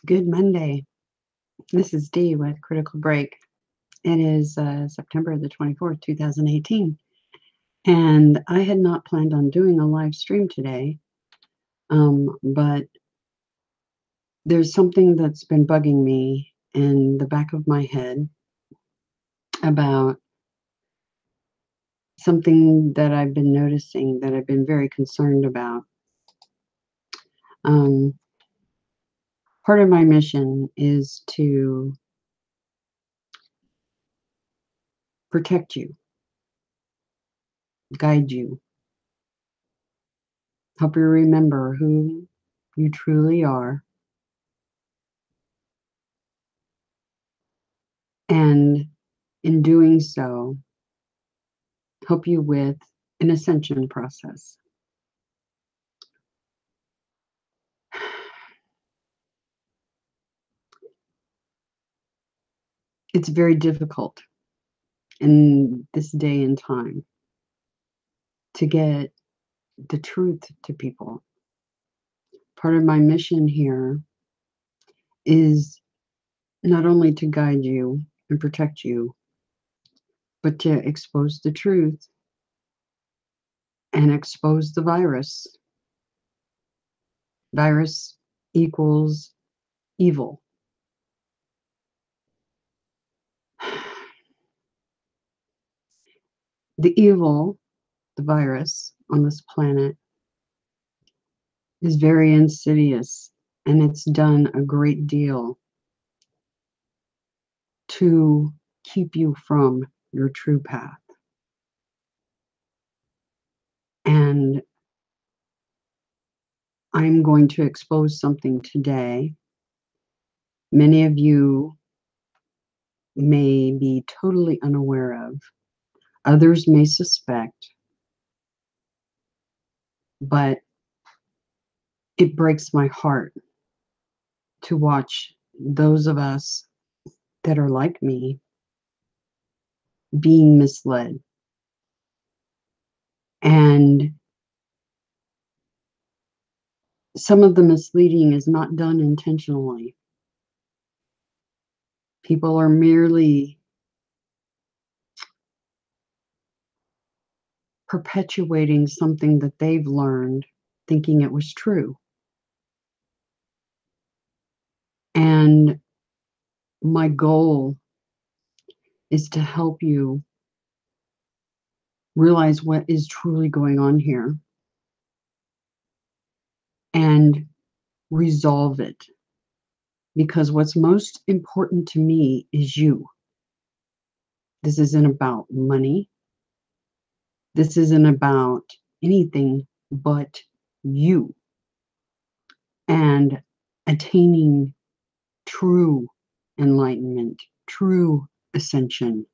Good Monday. This is Dee with Critical Break. It is September the 24th, 2018. And I had not planned on doing a live stream today, but there's something that's been bugging me in the back of my head about something that I've been noticing that I've been very concerned about. Part of my mission is to protect you, guide you, help you remember who you truly are, and in doing so, help you with an ascension process. It's very difficult in this day and time to get the truth to people. Part of my mission here is not only to guide you and protect you, but to expose the truth and expose the virus. Virus equals evil. The evil, the virus on this planet, is very insidious, and it's done a great deal to keep you from your true path. And I'm going to expose something today. Many of you may be totally unaware of, others may suspect, but it breaks my heart to watch those of us that are like me being misled. And some of the misleading is not done intentionally. People are merely perpetuating something that they've learned, thinking it was true. And my goal is to help you realize what is truly going on here and resolve it. Because what's most important to me is you. This isn't about money. This isn't about anything but you and attaining true enlightenment, true ascension.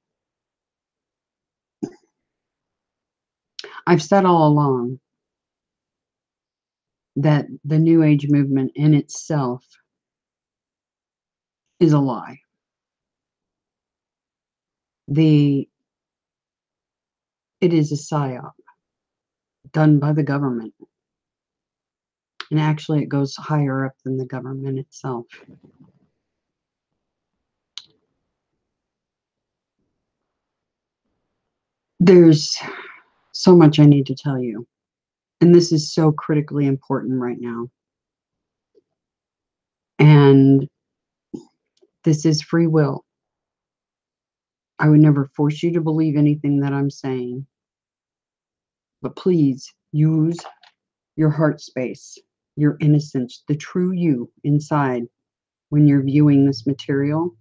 I've said all along that the New Age movement in itself is a lie. It is a psyop done by the government. And actually, it goes higher up than the government itself. There's so much I need to tell you. And this is so critically important right now. And this is free will. I would never force you to believe anything that I'm saying. But please use your heart space, your innocence, the true you inside when you're viewing this material.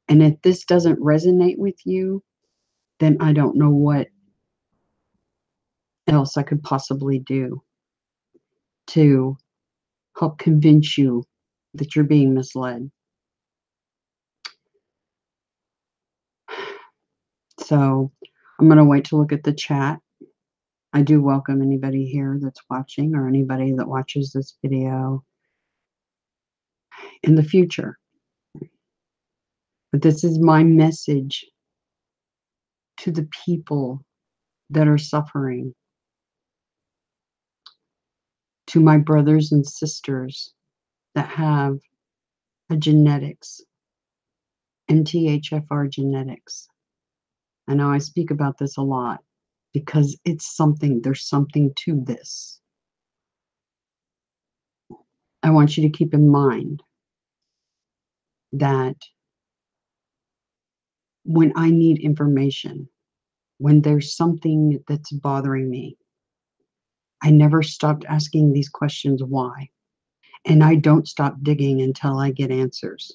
And if this doesn't resonate with you, then I don't know what else I could possibly do to help convince you that you're being misled. So I'm going to wait to look at the chat. I do welcome anybody here that's watching or anybody that watches this video in the future. But this is my message to the people that are suffering, to my brothers and sisters that have a genetics, MTHFR genetics. I know I speak about this a lot because it's something, there's something to this. I want you to keep in mind that when I need information, when there's something that's bothering me, I never stopped asking these questions why. And I don't stop digging until I get answers.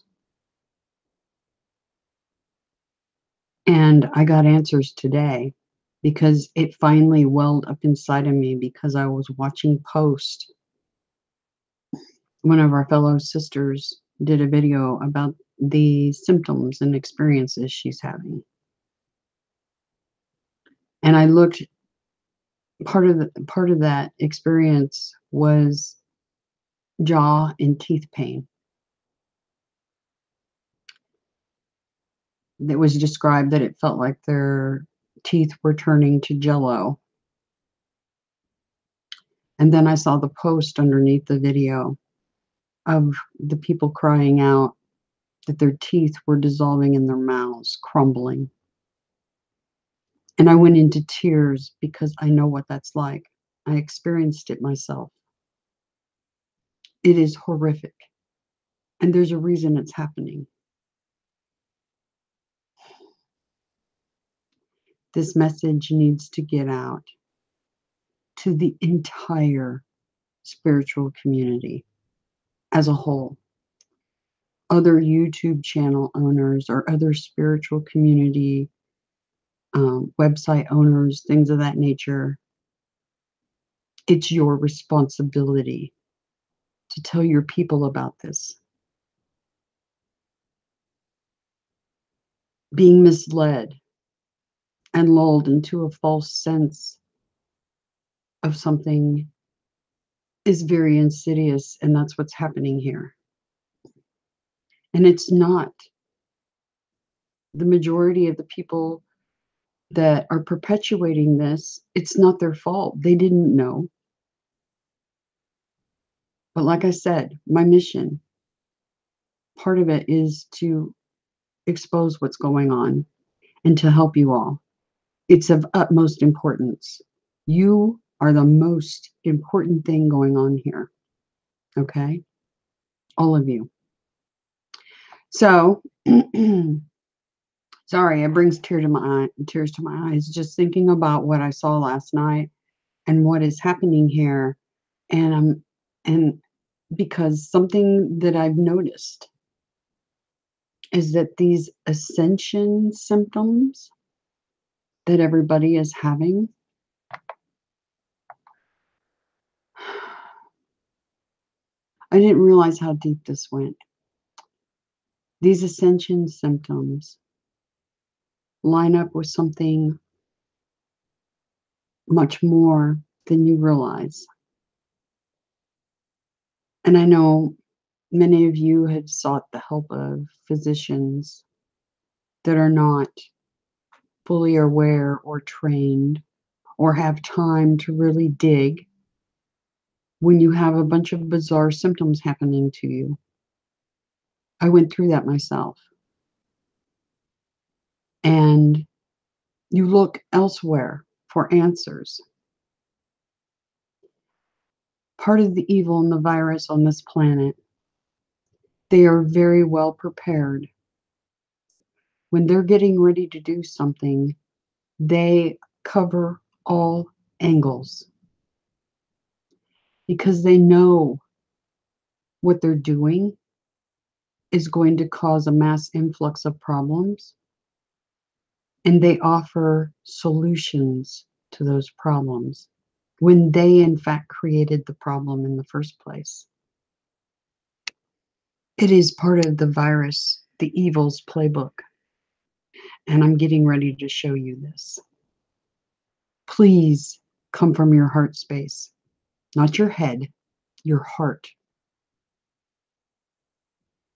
And I got answers today because it finally welled up inside of me because I was watching post. One of our fellow sisters did a video about the symptoms and experiences she's having. And I looked, part of that experience was jaw and teeth pain. It was described that it felt like their teeth were turning to jello. And then I saw the post underneath the video of the people crying out that their teeth were dissolving in their mouths, crumbling. And I went into tears because I know what that's like. I experienced it myself. It is horrific. And there's a reason it's happening. This message needs to get out to the entire spiritual community as a whole. Other YouTube channel owners or other spiritual community website owners, things of that nature. It's your responsibility to tell your people about this. Being misled and lulled into a false sense of something is very insidious, and that's what's happening here. And it's not. The majority of the people that are perpetuating this, it's not their fault. They didn't know. But like I said, my mission, part of it is to expose what's going on and to help you all. It's of utmost importance. You are the most important thing going on here. Okay? All of you. So, sorry, it brings tears to my eyes just thinking about what I saw last night and what is happening here. And because something that I've noticed is that these ascension symptoms that everybody is having, I didn't realize how deep this went. These ascension symptoms line up with something much more than you realize. And I know many of you have sought the help of physicians that are not fully aware or trained or have time to really dig when you have a bunch of bizarre symptoms happening to you. I went through that myself. And you look elsewhere for answers. Part of the evil and the virus on this planet, they are very well prepared. When they're getting ready to do something, they cover all angles because they know what they're doing is going to cause a mass influx of problems, and they offer solutions to those problems when they in fact created the problem in the first place. It is part of the virus, the evil's playbook, and I'm getting ready to show you this. Please come from your heart space, not your head, your heart.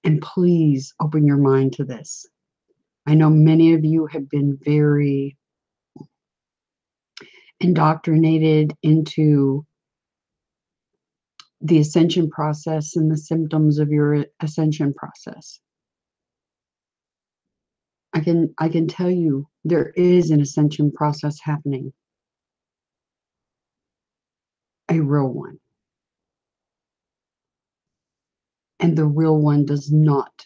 And please open your mind to this. I know many of you have been very indoctrinated into the ascension process and the symptoms of your ascension process. I can tell you there is an ascension process happening, a real one. And the real one does not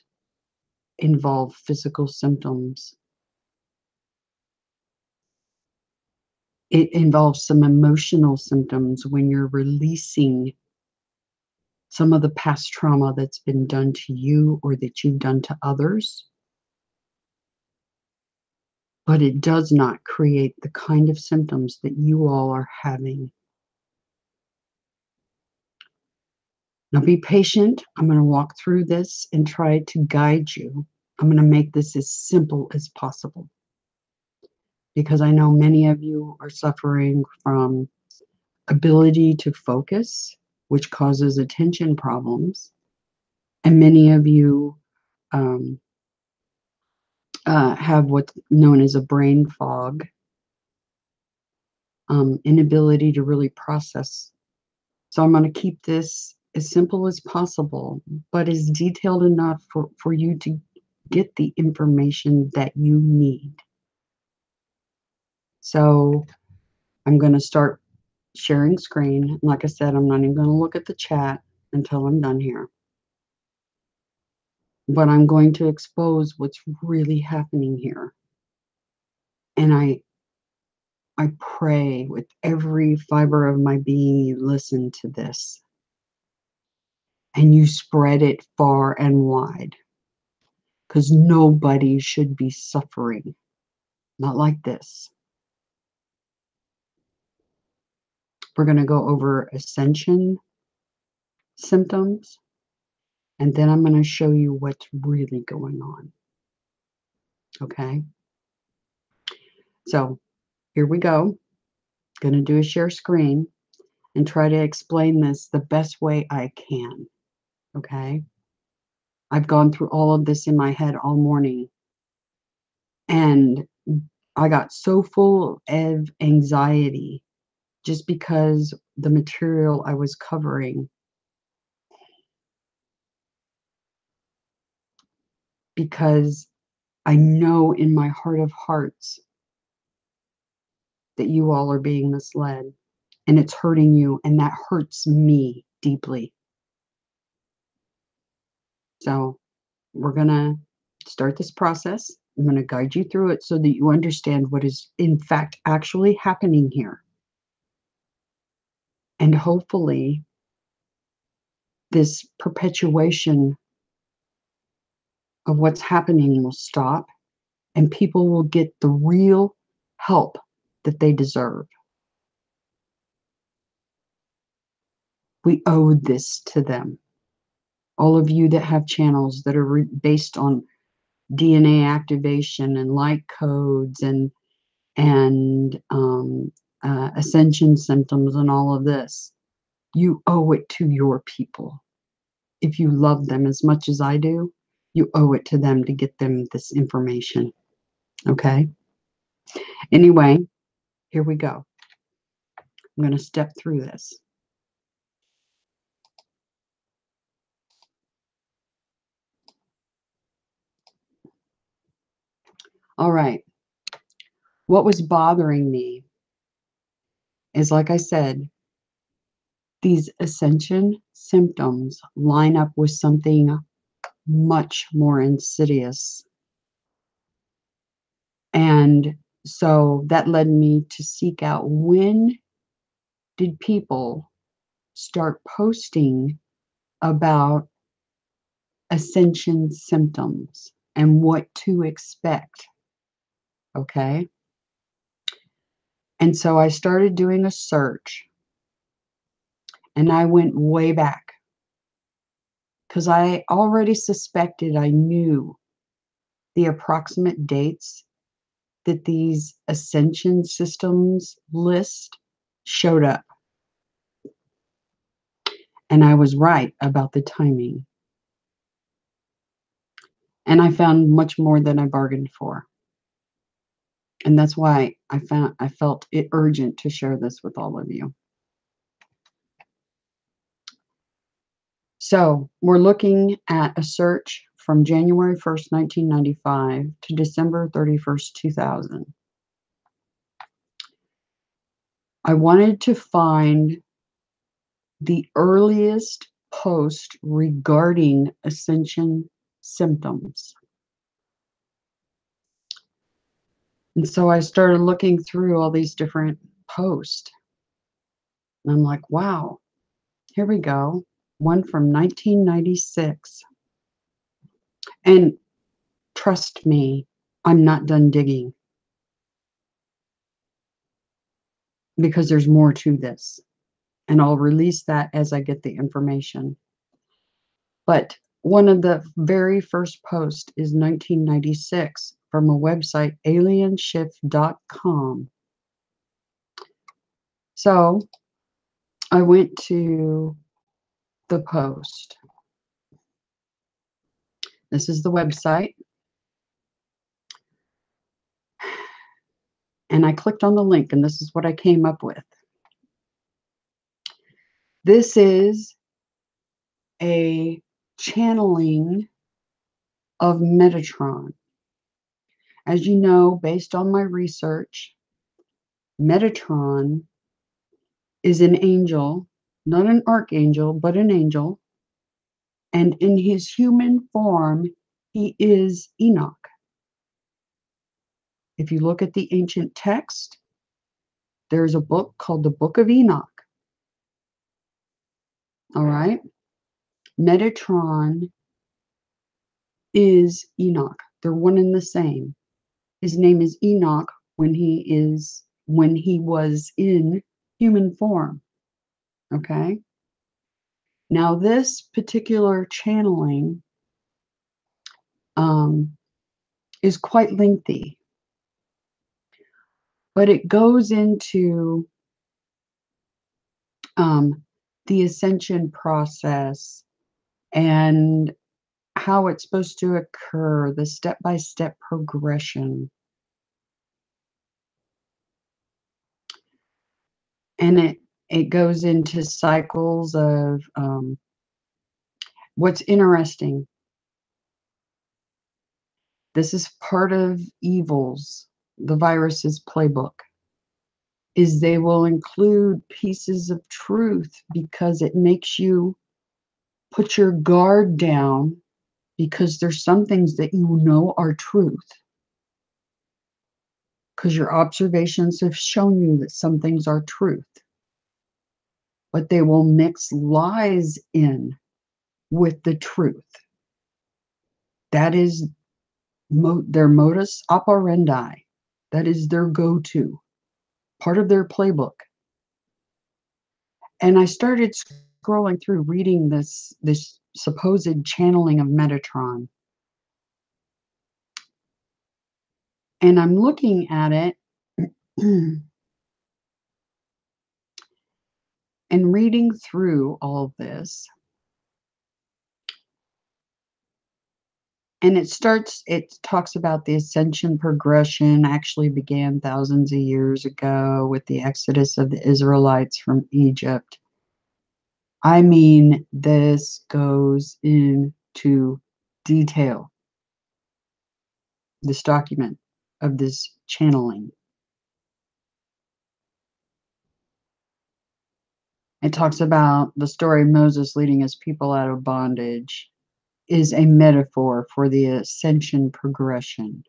involve physical symptoms. It involves some emotional symptoms when you're releasing some of the past trauma that's been done to you or that you've done to others. But it does not create the kind of symptoms that you all are having. Now be patient. I'm going to walk through this and try to guide you. I'm going to make this as simple as possible, because I know many of you are suffering from ability to focus, which causes attention problems. And many of you have what's known as a brain fog, inability to really process. So I'm going to keep this as simple as possible, but as detailed enough for you to get the information that you need. So I'm going to start sharing screen. Like I said, I'm not even going to look at the chat until I'm done here. But I'm going to expose what's really happening here. And I pray with every fiber of my being you listen to this. And you spread it far and wide. Because nobody should be suffering. Not like this. We're going to go over ascension symptoms. And then I'm going to show you what's really going on. Okay? So here we go. Going to do a share screen and try to explain this the best way I can. Okay? I've gone through all of this in my head all morning. And I got so full of anxiety just because the material I was covering, because I know in my heart of hearts that you all are being misled and it's hurting you, and that hurts me deeply. So we're going to start this process. I'm going to guide you through it so that you understand what is in fact actually happening here. And hopefully this perpetuation of what's happening will stop and people will get the real help that they deserve. We owe this to them. All of you that have channels that are based on DNA activation and light codes and ascension symptoms and all of this, you owe it to your people. If you love them as much as I do, you owe it to them to get them this information. Okay? Anyway, here we go. I'm going to step through this. All right. What was bothering me is, like I said, these ascension symptoms line up with something much more insidious. And so that led me to seek out, when did people start posting about ascension symptoms and what to expect? Okay. And so I started doing a search, and I went way back because I already suspected, I knew the approximate dates that these ascension systems list showed up. And I was right about the timing. And I found much more than I bargained for. And that's why I felt it urgent to share this with all of you. So we're looking at a search from January 1st, 1995 to December 31st, 2000. I wanted to find the earliest post regarding Ascension symptoms. And so I started looking through all these different posts. And I'm like, wow, here we go. One from 1996. And trust me, I'm not done digging because there's more to this. And I'll release that as I get the information. But one of the very first posts is 1996 from a website, alienshift.com. So I went to the post. This is the website. And I clicked on the link, and this is what I came up with. This is a channeling of Metatron. As you know, based on my research, Metatron is an angel, not an archangel, but an angel. And in his human form, he is Enoch. If you look at the ancient text, there's a book called the Book of Enoch. All right. Metatron is Enoch. They're one and the same. His name is Enoch when he was in human form. Okay. Now this particular channeling is quite lengthy, but it goes into the ascension process and how it's supposed to occur, the step-by-step progression. And it goes into cycles of what's interesting. This is part of evils, the virus's playbook, is they will include pieces of truth because it makes you put your guard down because there's some things that you know are truth. Because your observations have shown you that some things are truth. But they will mix lies in with the truth. That is their modus operandi. That is their go-to, part of their playbook. And I started scrolling through reading this supposed channeling of Metatron. And I'm looking at it and reading through all of this. And it talks about the ascension progression actually began thousands of years ago with the exodus of the Israelites from Egypt. I mean, this goes into detail, this document of this channeling. It talks about the story of Moses leading his people out of bondage is a metaphor for the ascension progression.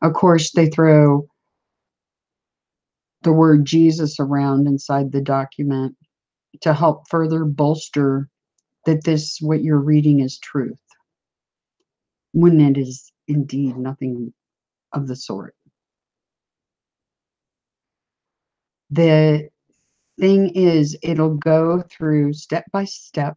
Of course, they throw the word Jesus around inside the document to help further bolster that what you're reading is truth, when it is indeed nothing of the sort. The thing is, it'll go through step by step.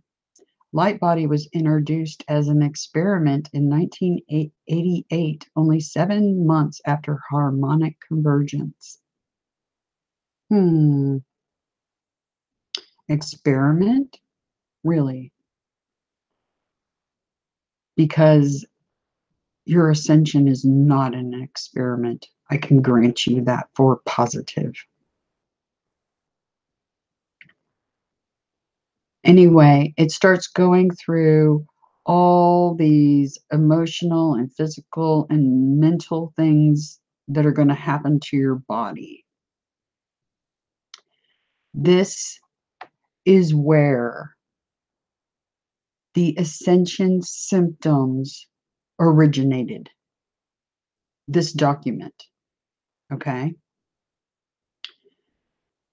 Light body was introduced as an experiment in 1988, only 7 months after harmonic convergence. Experiment? Really? Because your ascension is not an experiment. I can grant you that for positive. Anyway, it starts going through all these emotional and physical and mental things that are going to happen to your body. This is where the Ascension symptoms originated. This document, okay?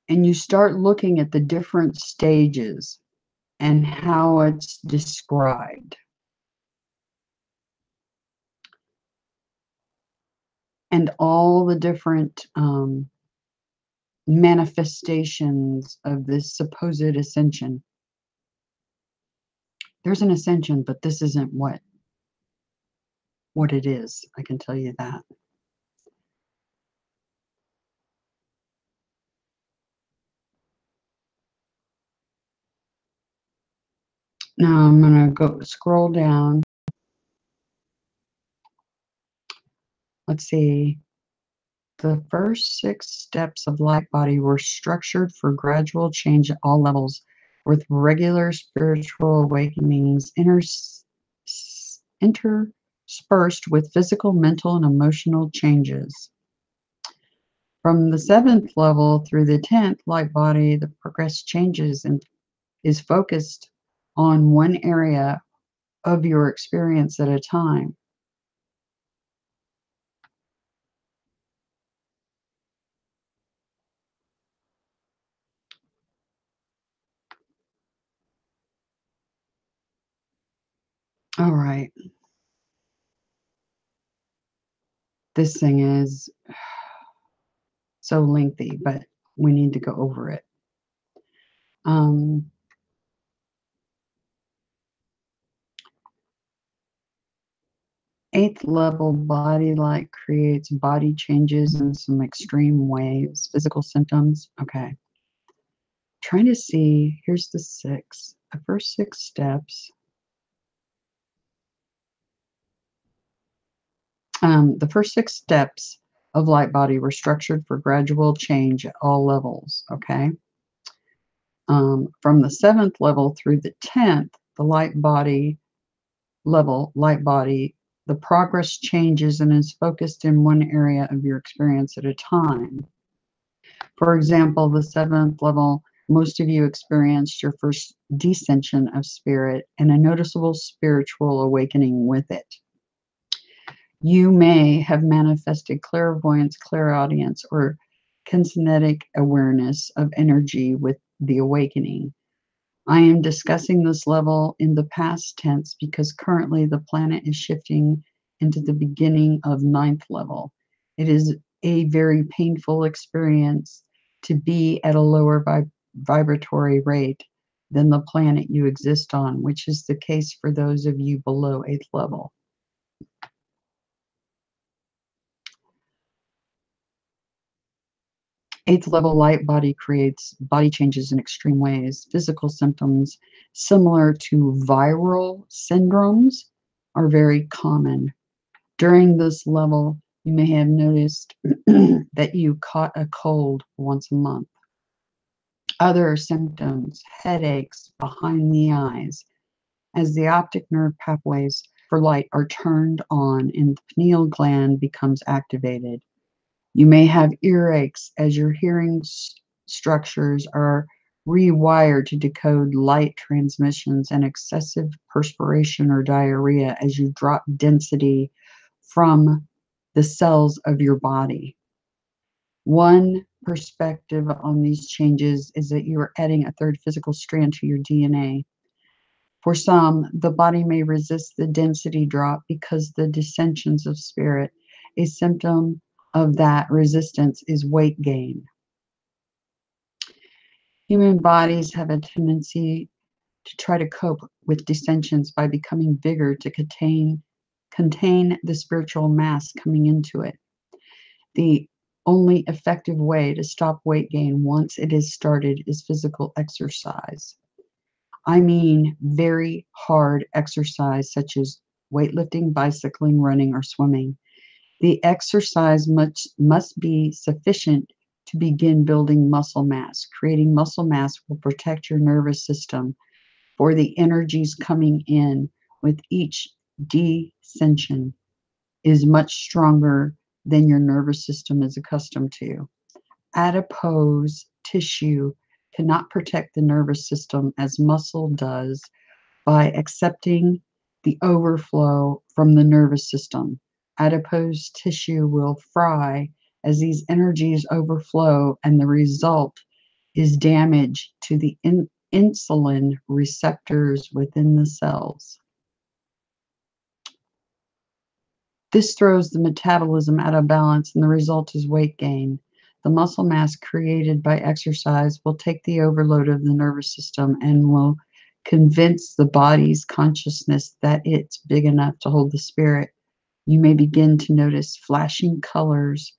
And you start looking at the different stages and how it's described. And all the different manifestations of this supposed ascension. There's an ascension, but this isn't what it is. I can tell you that. Now I'm going to go scroll down. Let's see. The first 6 steps of light body were structured for gradual change at all levels, with regular spiritual awakenings interspersed with physical, mental, and emotional changes. From the 7th level through the 10th light body, the progress changes and is focused on one area of your experience at a time. All right. This thing is so lengthy, but we need to go over it. 8th level body light creates body changes in some extreme ways. Physical symptoms. Okay. Trying to see. Here's the 6. The first 6 steps. The first 6 steps of light body were structured for gradual change at all levels. Okay. From the 7th level through the 10th, the light body, the progress changes and is focused in one area of your experience at a time. For example, the 7th level, most of you experienced your first descension of spirit and a noticeable spiritual awakening with it. You may have manifested clairvoyance, clairaudience, or kinetic awareness of energy with the awakening. I am discussing this level in the past tense because currently the planet is shifting into the beginning of 9th level. It is a very painful experience to be at a lower vibratory rate than the planet you exist on, which is the case for those of you below 8th level. Eighth level light body creates body changes in extreme ways. Physical symptoms similar to viral syndromes are very common. During this level, you may have noticed that you caught a cold once a month. Other symptoms, headaches behind the eyes, as the optic nerve pathways for light are turned on and the pineal gland becomes activated. You may have earaches as your hearing structures are rewired to decode light transmissions, and excessive perspiration or diarrhea as you drop density from the cells of your body. One perspective on these changes is that you are adding a 3rd physical strand to your DNA. For some, the body may resist the density drop because the dissensions of spirit. A symptom of that resistance is weight gain. Human bodies have a tendency to try to cope with dissensions by becoming bigger to contain the spiritual mass coming into it. The only effective way to stop weight gain once it is started is physical exercise. I mean very hard exercise such as weightlifting, bicycling, running, or swimming. The exercise must be sufficient to begin building muscle mass. Creating muscle mass will protect your nervous system for the energies coming in with each descension is much stronger than your nervous system is accustomed to. Adipose tissue cannot protect the nervous system as muscle does by accepting the overflow from the nervous system. Adipose tissue will fry as these energies overflow, and the result is damage to the insulin receptors within the cells. This throws the metabolism out of balance, and the result is weight gain. The muscle mass created by exercise will take the overload of the nervous system and will convince the body's consciousness that it's big enough to hold the spirit. You may begin to notice flashing colors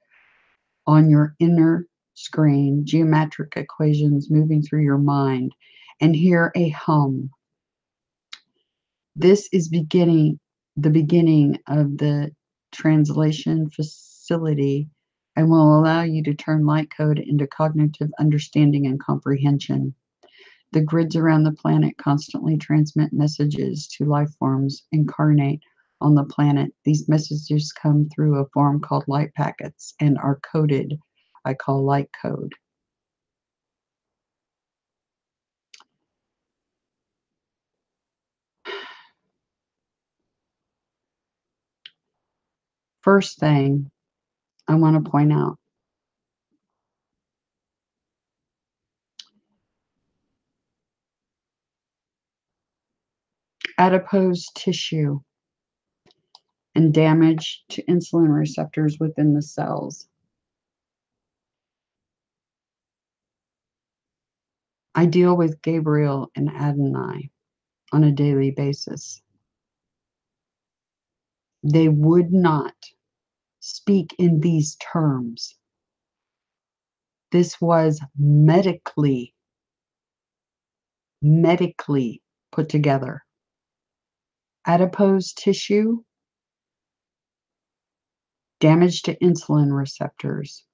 on your inner screen, geometric equations moving through your mind, and hear a hum. This is the beginning of the translation facility and will allow you to turn light code into cognitive understanding and comprehension. The grids around the planet constantly transmit messages to life forms incarnate on the planet. These messages come through a form called light packets and are coded. I call light code. First thing I want to point out, adipose tissue and damage to insulin receptors within the cells. I deal with Gabriel and Adonai on a daily basis. They would not speak in these terms. This was medically put together. Adipose tissue, damage to insulin receptors.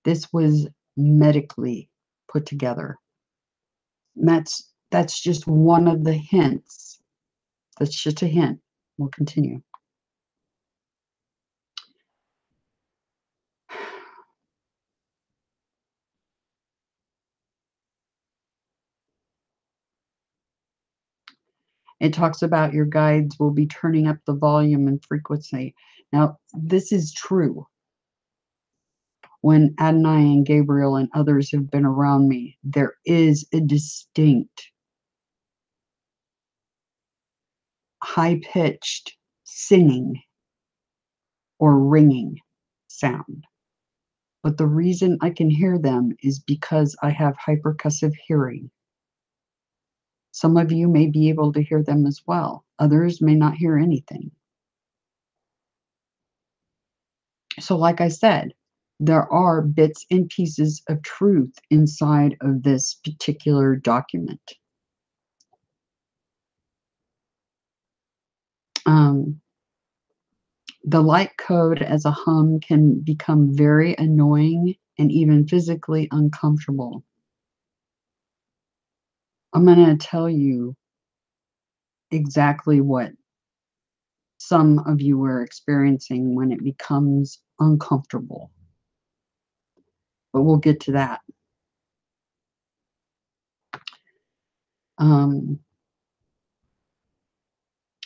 This was medically put together. And that's just one of the hints. That's just a hint. We'll continue. It talks about your guides will be turning up the volume and frequency. Now, this is true. When Adonai and Gabriel and others have been around me, there is a distinct high-pitched singing or ringing sound. But the reason I can hear them is because I have hypercussive hearing. Some of you may be able to hear them as well. Others may not hear anything. So like I said, there are bits and pieces of truth inside of this particular document. The light code as a hum can become very annoying and even physically uncomfortable. I'm going to tell you exactly what some of you are experiencing when it becomes uncomfortable. But we'll get to that.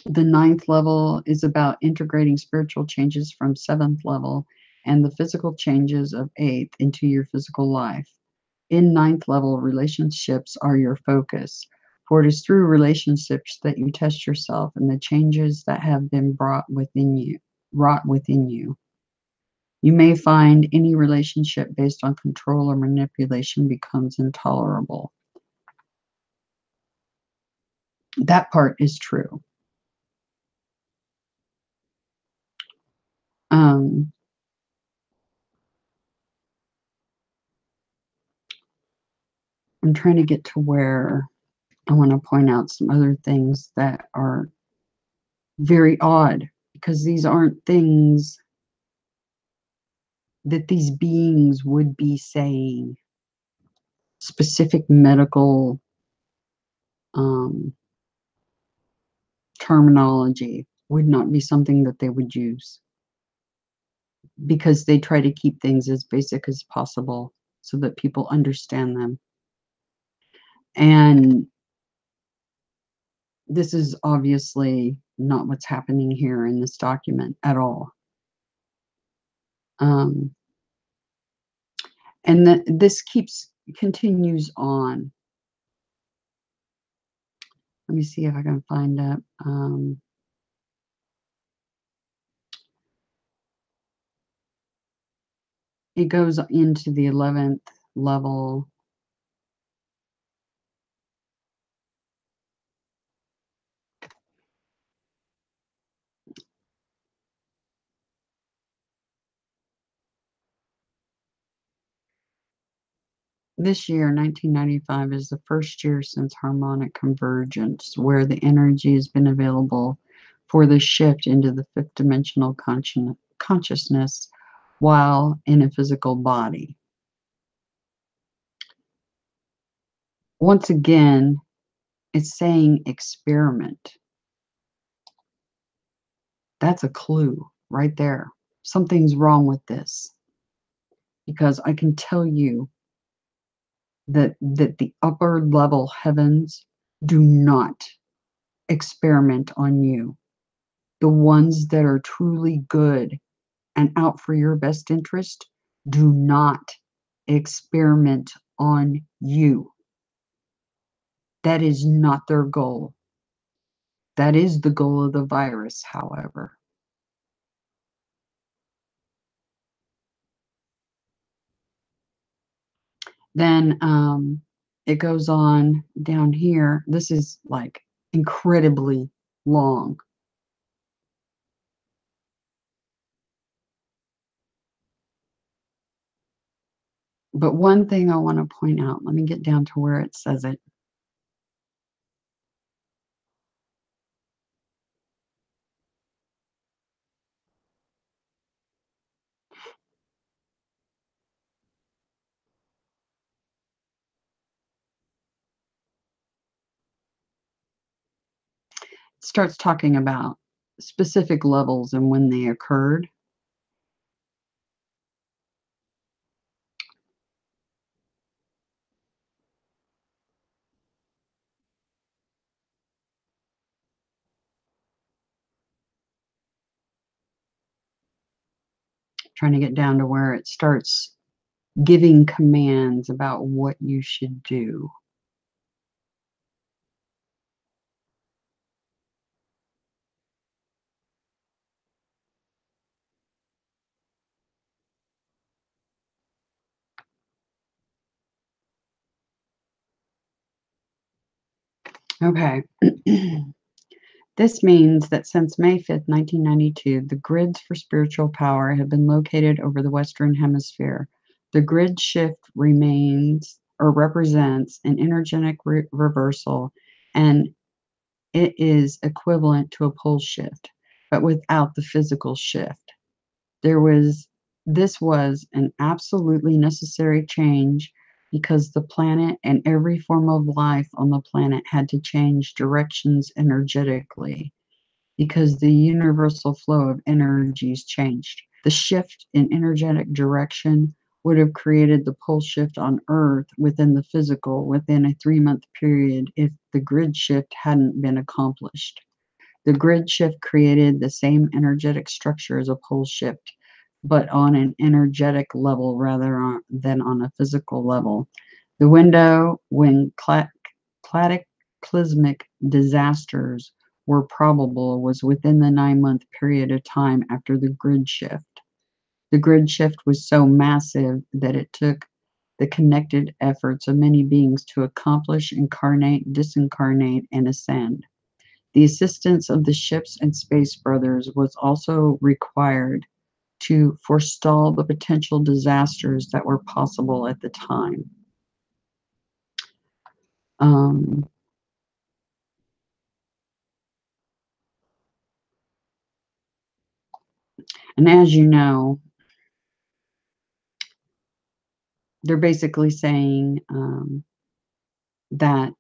The 9th level is about integrating spiritual changes from 7th level and the physical changes of 8th into your physical life. In 9th level, relationships are your focus, for it is through relationships that you test yourself and the changes that have been wrought within you. You may find any relationship based on control or manipulation becomes intolerable. That part is true. I'm trying to get to where I want to point out some other things that are very odd, because these aren't things that these beings would be saying. Specific medical terminology would not be something that they would use, because they try to keep things as basic as possible so that people understand them. And this is obviously not what's happening here in this document at all. And this continues on. Let me see if I can find it. It goes into the 11th level. This year, 1995, is the first year since harmonic convergence where the energy has been available for the shift into the fifth dimensional consciousness while in a physical body. Once again, it's saying experiment. That's a clue right there. Something's wrong with this, because I can tell you that the upper level heavens do not experiment on you. The ones that are truly good and out for your best interest do not experiment on you. That is not their goal. That is the goal of the virus, however. Then it goes on down here. This is like incredibly long. But one thing I want to point out, let me get down to where it says it. It starts talking about specific levels and when they occurred. Trying to get down to where it starts giving commands about what you should do. Okay. This means that since May 5th, 1992, the grids for spiritual power have been located over the Western Hemisphere. The grid shift remains or represents an energetic reversal, and it is equivalent to a pole shift, but without the physical shift. This was an absolutely necessary change because the planet and every form of life on the planet had to change directions energetically, because the universal flow of energies changed. The shift in energetic direction would have created the pole shift on Earth within the physical within a 3-month period if the grid shift hadn't been accomplished. The grid shift created the same energetic structure as a pole shift, but on an energetic level rather than on a physical level. The window when cataclysmic disasters were probable was within the 9-month period of time after the grid shift. The grid shift was so massive that it took the connected efforts of many beings to accomplish, incarnate, disincarnate, and ascend. The assistance of the ships and space brothers was also required to forestall the potential disasters that were possible at the time. And as you know, they're basically saying that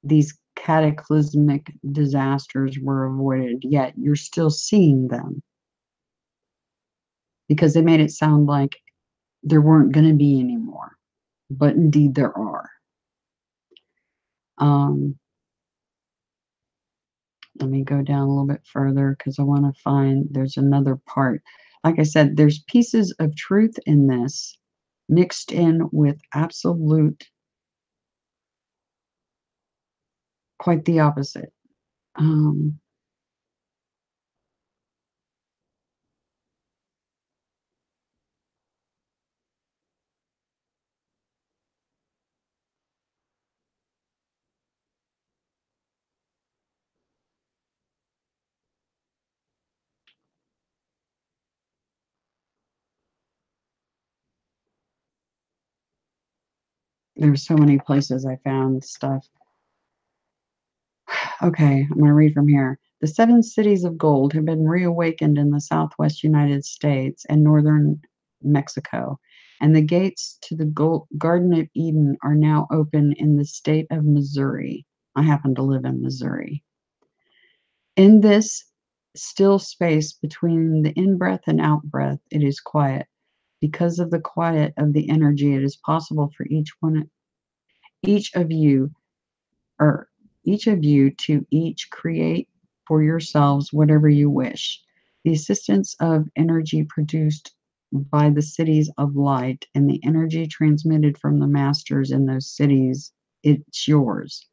these cataclysmic disasters were avoided, yet you're still seeing them because they made it sound like there weren't going to be any more, but indeed there are. Let me go down a little bit further because I want to find there's another part. Like I said, there's pieces of truth in this mixed in with absolute, quite the opposite. There's so many places I found stuff. Okay, I'm going to read from here. The 7 cities of gold have been reawakened in the southwest United States and northern Mexico, and the gates to the Garden of Eden are now open in the state of Missouri. I happen to live in Missouri. In this still space between the in-breath and out-breath, it is quiet. Because of the quiet of the energy, it is possible for each of you to each create for yourselves whatever you wish. The assistance of energy produced by the cities of light and the energy transmitted from the masters in those cities, it's yours.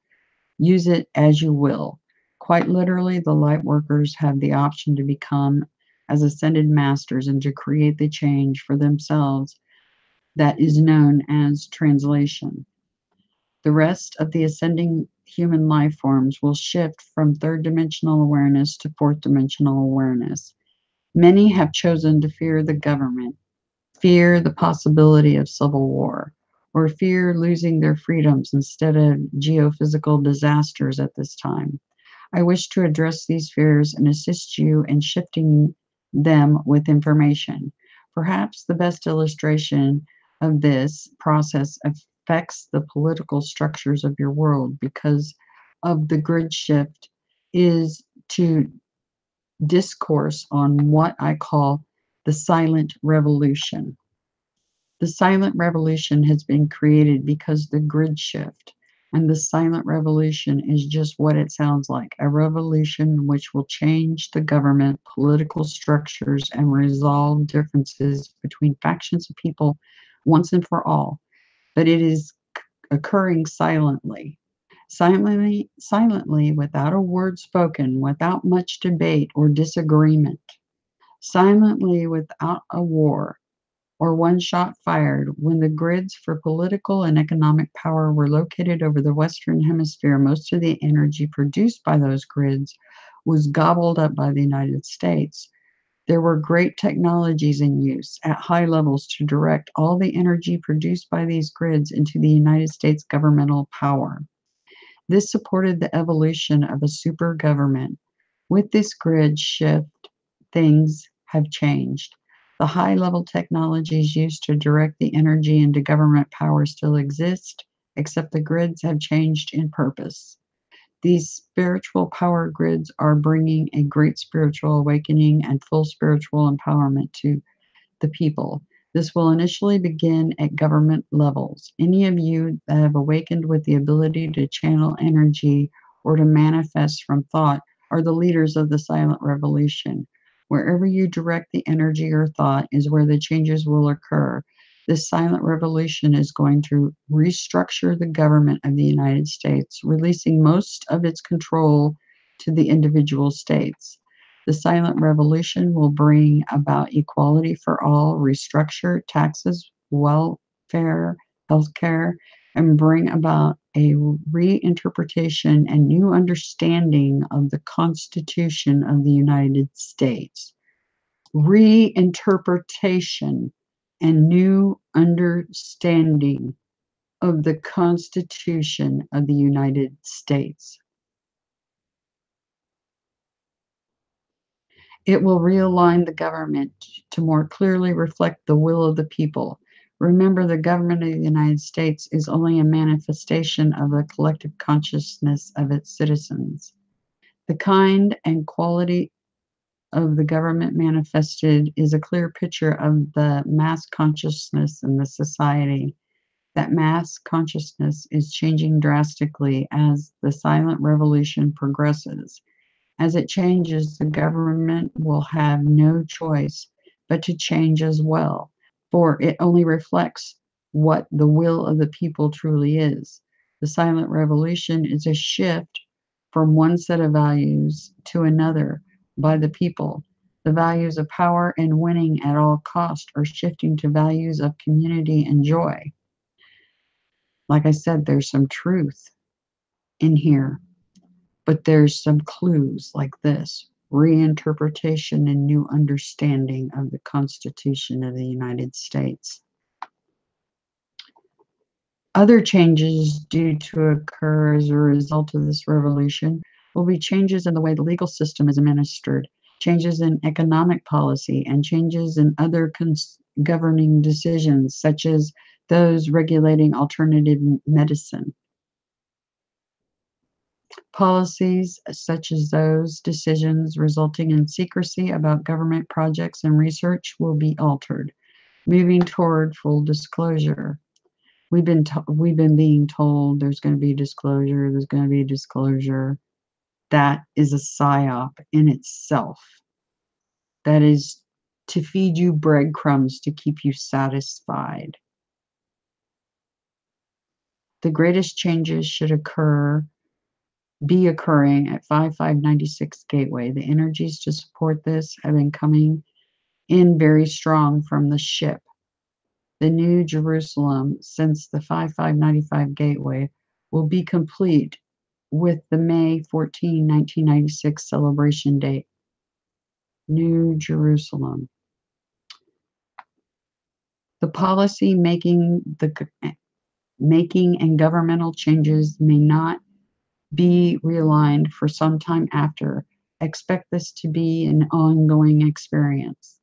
Use it as you will. Quite literally, the light workers have the option to become as ascended masters and to create the change for themselves that is known as translation. The rest of the ascending human life forms will shift from third dimensional awareness to fourth dimensional awareness. Many have chosen to fear the government, fear the possibility of civil war, or fear losing their freedoms instead of geophysical disasters at this time. I wish to address these fears and assist you in shifting them with information. Perhaps the best illustration of this process affects the political structures of your world because of the grid shift is to discourse on what I call the silent revolution. The silent revolution has been created because the grid shift. And the silent revolution is just what it sounds like, a revolution which will change the government, political structures, and resolve differences between factions of people once and for all. But it is occurring silently. Silently, without a word spoken, without much debate or disagreement. Silently, without a war or one shot fired. When the grids for political and economic power were located over the Western Hemisphere, most of the energy produced by those grids was gobbled up by the United States. There were great technologies in use at high levels to direct all the energy produced by these grids into the United States governmental power. This supported the evolution of a super government. With this grid shift, things have changed. The high-level technologies used to direct the energy into government power still exist, except the grids have changed in purpose. These spiritual power grids are bringing a great spiritual awakening and full spiritual empowerment to the people. This will initially begin at government levels. Any of you that have awakened with the ability to channel energy or to manifest from thought are the leaders of the silent revolution. Wherever you direct the energy or thought is where the changes will occur. This silent revolution is going to restructure the government of the United States, releasing most of its control to the individual states. The silent revolution will bring about equality for all, restructure taxes, welfare, healthcare, and bring about a reinterpretation and new understanding of the Constitution of the United States. Reinterpretation and new understanding of the Constitution of the United States. It will realign the government to more clearly reflect the will of the people. Remember, the government of the United States is only a manifestation of the collective consciousness of its citizens. The kind and quality of the government manifested is a clear picture of the mass consciousness in the society. That mass consciousness is changing drastically as the silent revolution progresses. As it changes, the government will have no choice but to change as well, for it only reflects what the will of the people truly is. The silent revolution is a shift from one set of values to another by the people. The values of power and winning at all cost are shifting to values of community and joy. Like I said, there's some truth in here, but there's some clues like this: reinterpretation and new understanding of the Constitution of the United States. Other changes due to occur as a result of this revolution will be changes in the way the legal system is administered, changes in economic policy, and changes in other governing decisions, such as those regulating alternative medicine. Policies such as those decisions resulting in secrecy about government projects and research will be altered, moving toward full disclosure. We've been being told there's going to be disclosure, there's going to be disclosure. That is a psyop in itself. That is to feed you breadcrumbs to keep you satisfied. The greatest changes should be occurring at 5596 Gateway. The energies to support this have been coming in very strong from the ship. The New Jerusalem, since the 5595 Gateway, will be complete with the May 14, 1996 celebration date. New Jerusalem. The policy making and governmental changes may not be realigned for some time after. Expect this to be an ongoing experience.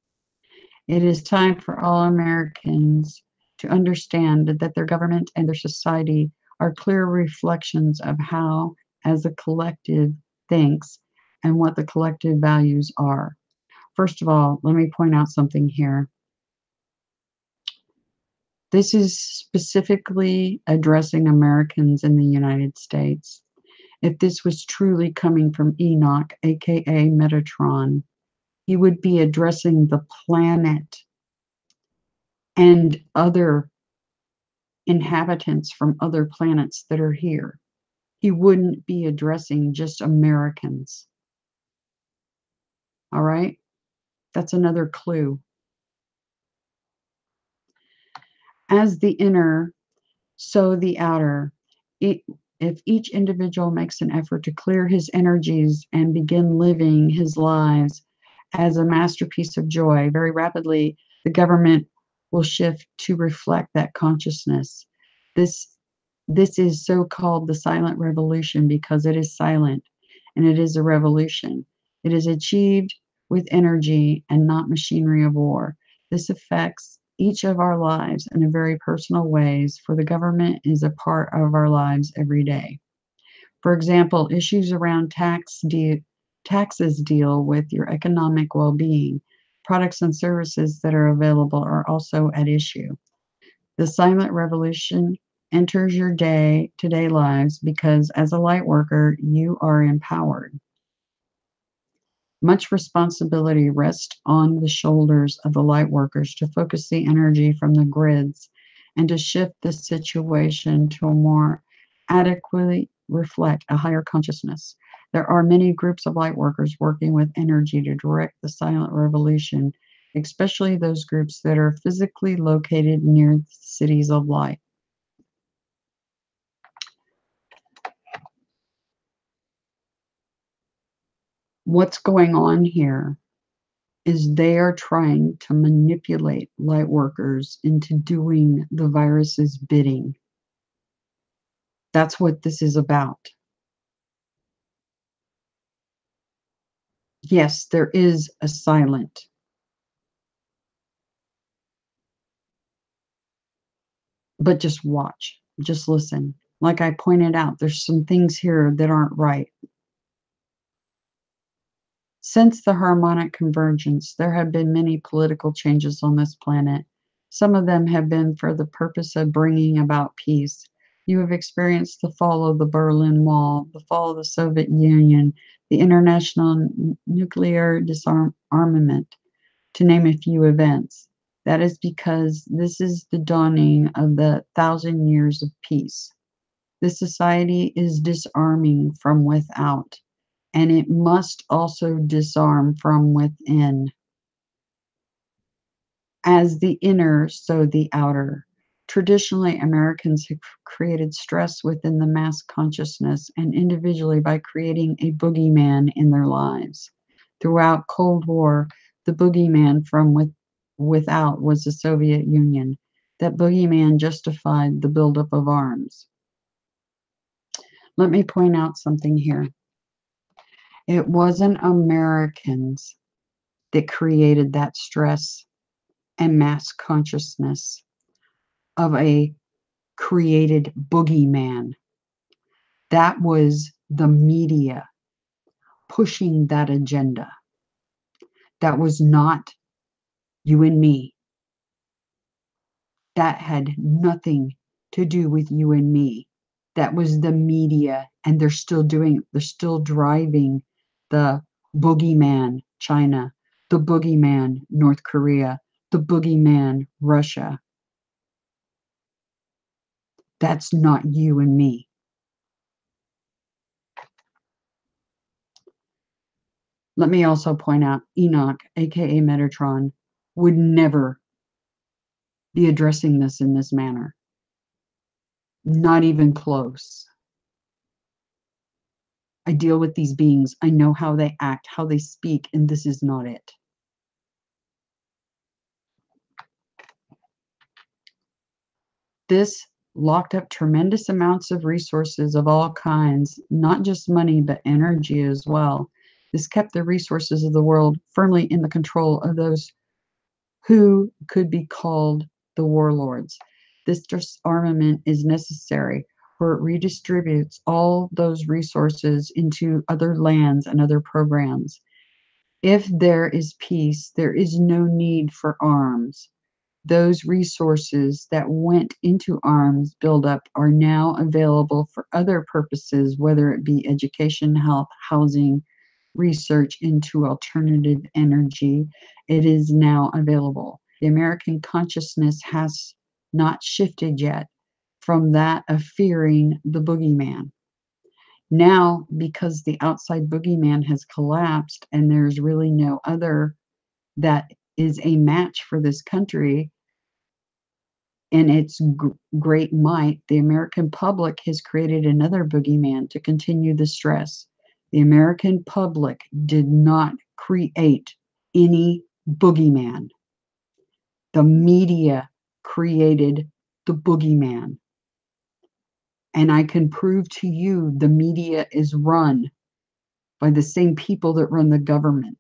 It is time for all Americans to understand that their government and their society are clear reflections of how, as a collective, thinks and what the collective values are. First of all, let me point out something here. This is specifically addressing Americans in the United States. If this was truly coming from Enoch, aka Metatron, he would be addressing the planet and other inhabitants from other planets that are here. He wouldn't be addressing just Americans. All right? That's another clue. As the inner, so the outer. If each individual makes an effort to clear his energies and begin living his lives as a masterpiece of joy, very rapidly the government will shift to reflect that consciousness. This is so-called the silent revolution because it is silent and it is a revolution. It is achieved with energy and not machinery of war. This affects each of our lives in a very personal ways, for the government is a part of our lives every day. For example, issues around taxes deal with your economic well-being. Products and services that are available are also at issue. The silent revolution enters your day-to-day lives because as a light worker, you are empowered. Much responsibility rests on the shoulders of the light workers to focus the energy from the grids and to shift the situation to a more adequately reflect a higher consciousness. There are many groups of light workers working with energy to direct the silent revolution, especially those groups that are physically located near the cities of light. What's going on here is they are trying to manipulate light workers into doing the virus's bidding. That's what this is about. Yes, there is a silent. But just watch, just listen. Like I pointed out, there's some things here that aren't right. Since the harmonic convergence, there have been many political changes on this planet. Some of them have been for the purpose of bringing about peace. You have experienced the fall of the Berlin Wall, the fall of the Soviet Union, the international nuclear disarmament, to name a few events. That is because this is the dawning of the 1,000 years of peace. This society is disarming from without, and it must also disarm from within. As the inner, so the outer. Traditionally, Americans have created stress within the mass consciousness and individually by creating a boogeyman in their lives. Throughout Cold War, the boogeyman from without was the Soviet Union. That boogeyman justified the buildup of arms. Let me point out something here. It wasn't Americans that created that stress and mass consciousness of a created boogeyman. That was the media pushing that agenda. That was not you and me. That had nothing to do with you and me. That was the media, and they're still driving the boogeyman China, the boogeyman North Korea, the boogeyman Russia. That's not you and me. Let me also point out Enoch, aka Metatron, would never be addressing this in this manner. Not even close. I deal with these beings. I know how they act, how they speak, and this is not it. This locked up tremendous amounts of resources of all kinds, not just money, but energy as well. This kept the resources of the world firmly in the control of those who could be called the warlords. This disarmament is necessary, for it redistributes all those resources into other lands and other programs. If there is peace, there is no need for arms. Those resources that went into arms buildup are now available for other purposes, whether it be education, health, housing, research into alternative energy. It is now available. The American consciousness has not shifted yet from that of fearing the boogeyman. Now, because the outside boogeyman has collapsed and there's really no other that is a match for this country and its great might, the American public has created another boogeyman to continue the stress. The American public did not create any boogeyman. The media created the boogeyman. And I can prove to you the media is run by the same people that run the government.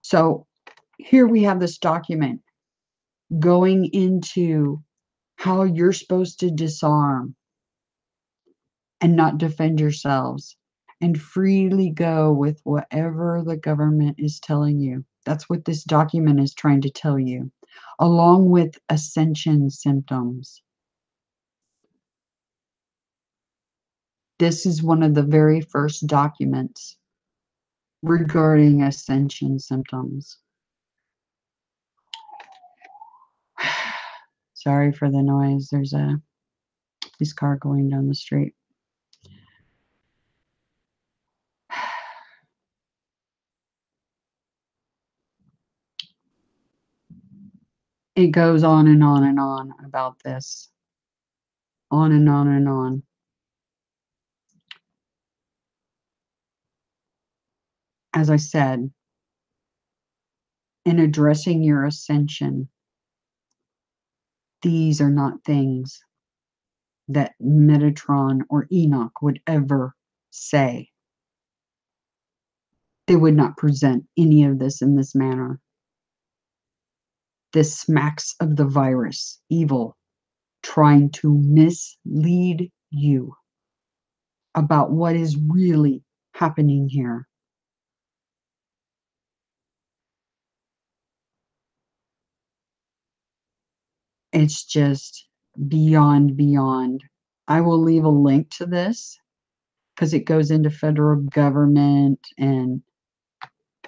So here we have this document going into how you're supposed to disarm and not defend yourselves and freely go with whatever the government is telling you. That's what this document is trying to tell you, along with Ascension symptoms. This is one of the very first documents regarding Ascension symptoms. Sorry for the noise. There's a police car going down the street. It goes on and on and on about this. On and on and on. As I said, in addressing your ascension, these are not things that Metatron or Enoch would ever say. They would not present any of this in this manner. This smacks of the virus, evil, trying to mislead you about what is really happening here. It's just beyond. I will leave a link to this because it goes into federal government, and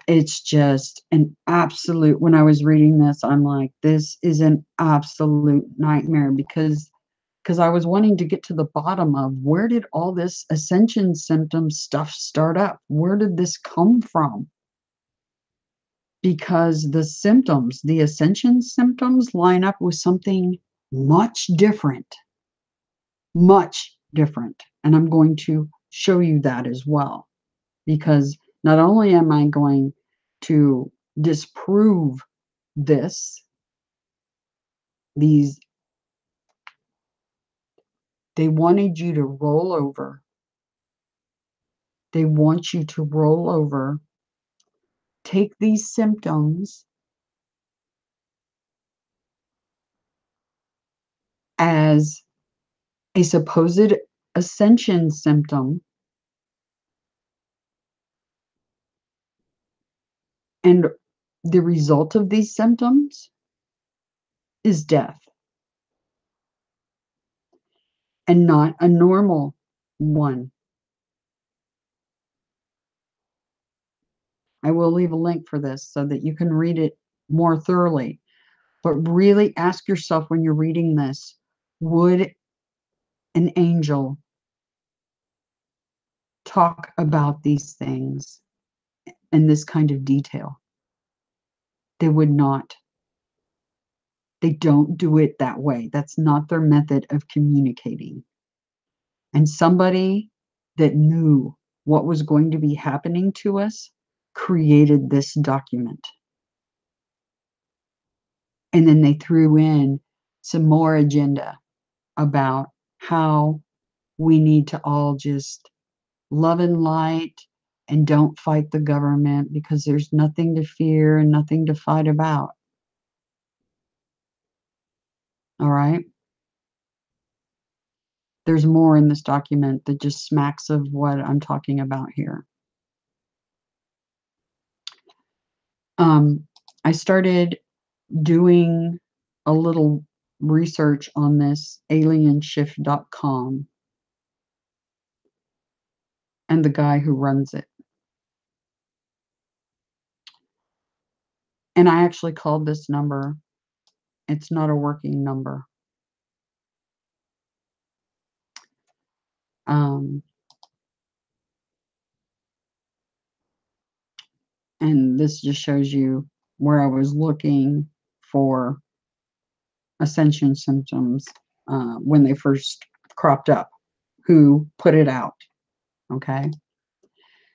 it's just an absolute, when I was reading this, I'm like, this is an absolute nightmare because I was wanting to get to the bottom of where did all this ascension symptom stuff start up? Where did this come from? Because the symptoms, the ascension symptoms, line up with something much different. Much different. And I'm going to show you that as well. Because not only am I going to disprove this, they wanted you to roll over. They want you to roll over, take these symptoms as a supposed ascension symptom, and the result of these symptoms is death, and not a normal one. I will leave a link for this so that you can read it more thoroughly. But really ask yourself when you're reading this, would an angel talk about these things in this kind of detail? They would not. They don't do it that way. That's not their method of communicating. And somebody that knew what was going to be happening to us created this document. And then they threw in some more agenda about how we need to all just love and light and don't fight the government because there's nothing to fear and nothing to fight about. All right? There's more in this document that just smacks of what I'm talking about here. I started doing a little research on this alienshift.com and the guy who runs it. And I actually called this number. It's not a working number. And this just shows you where I was looking for ascension symptoms when they first cropped up, who put it out, okay?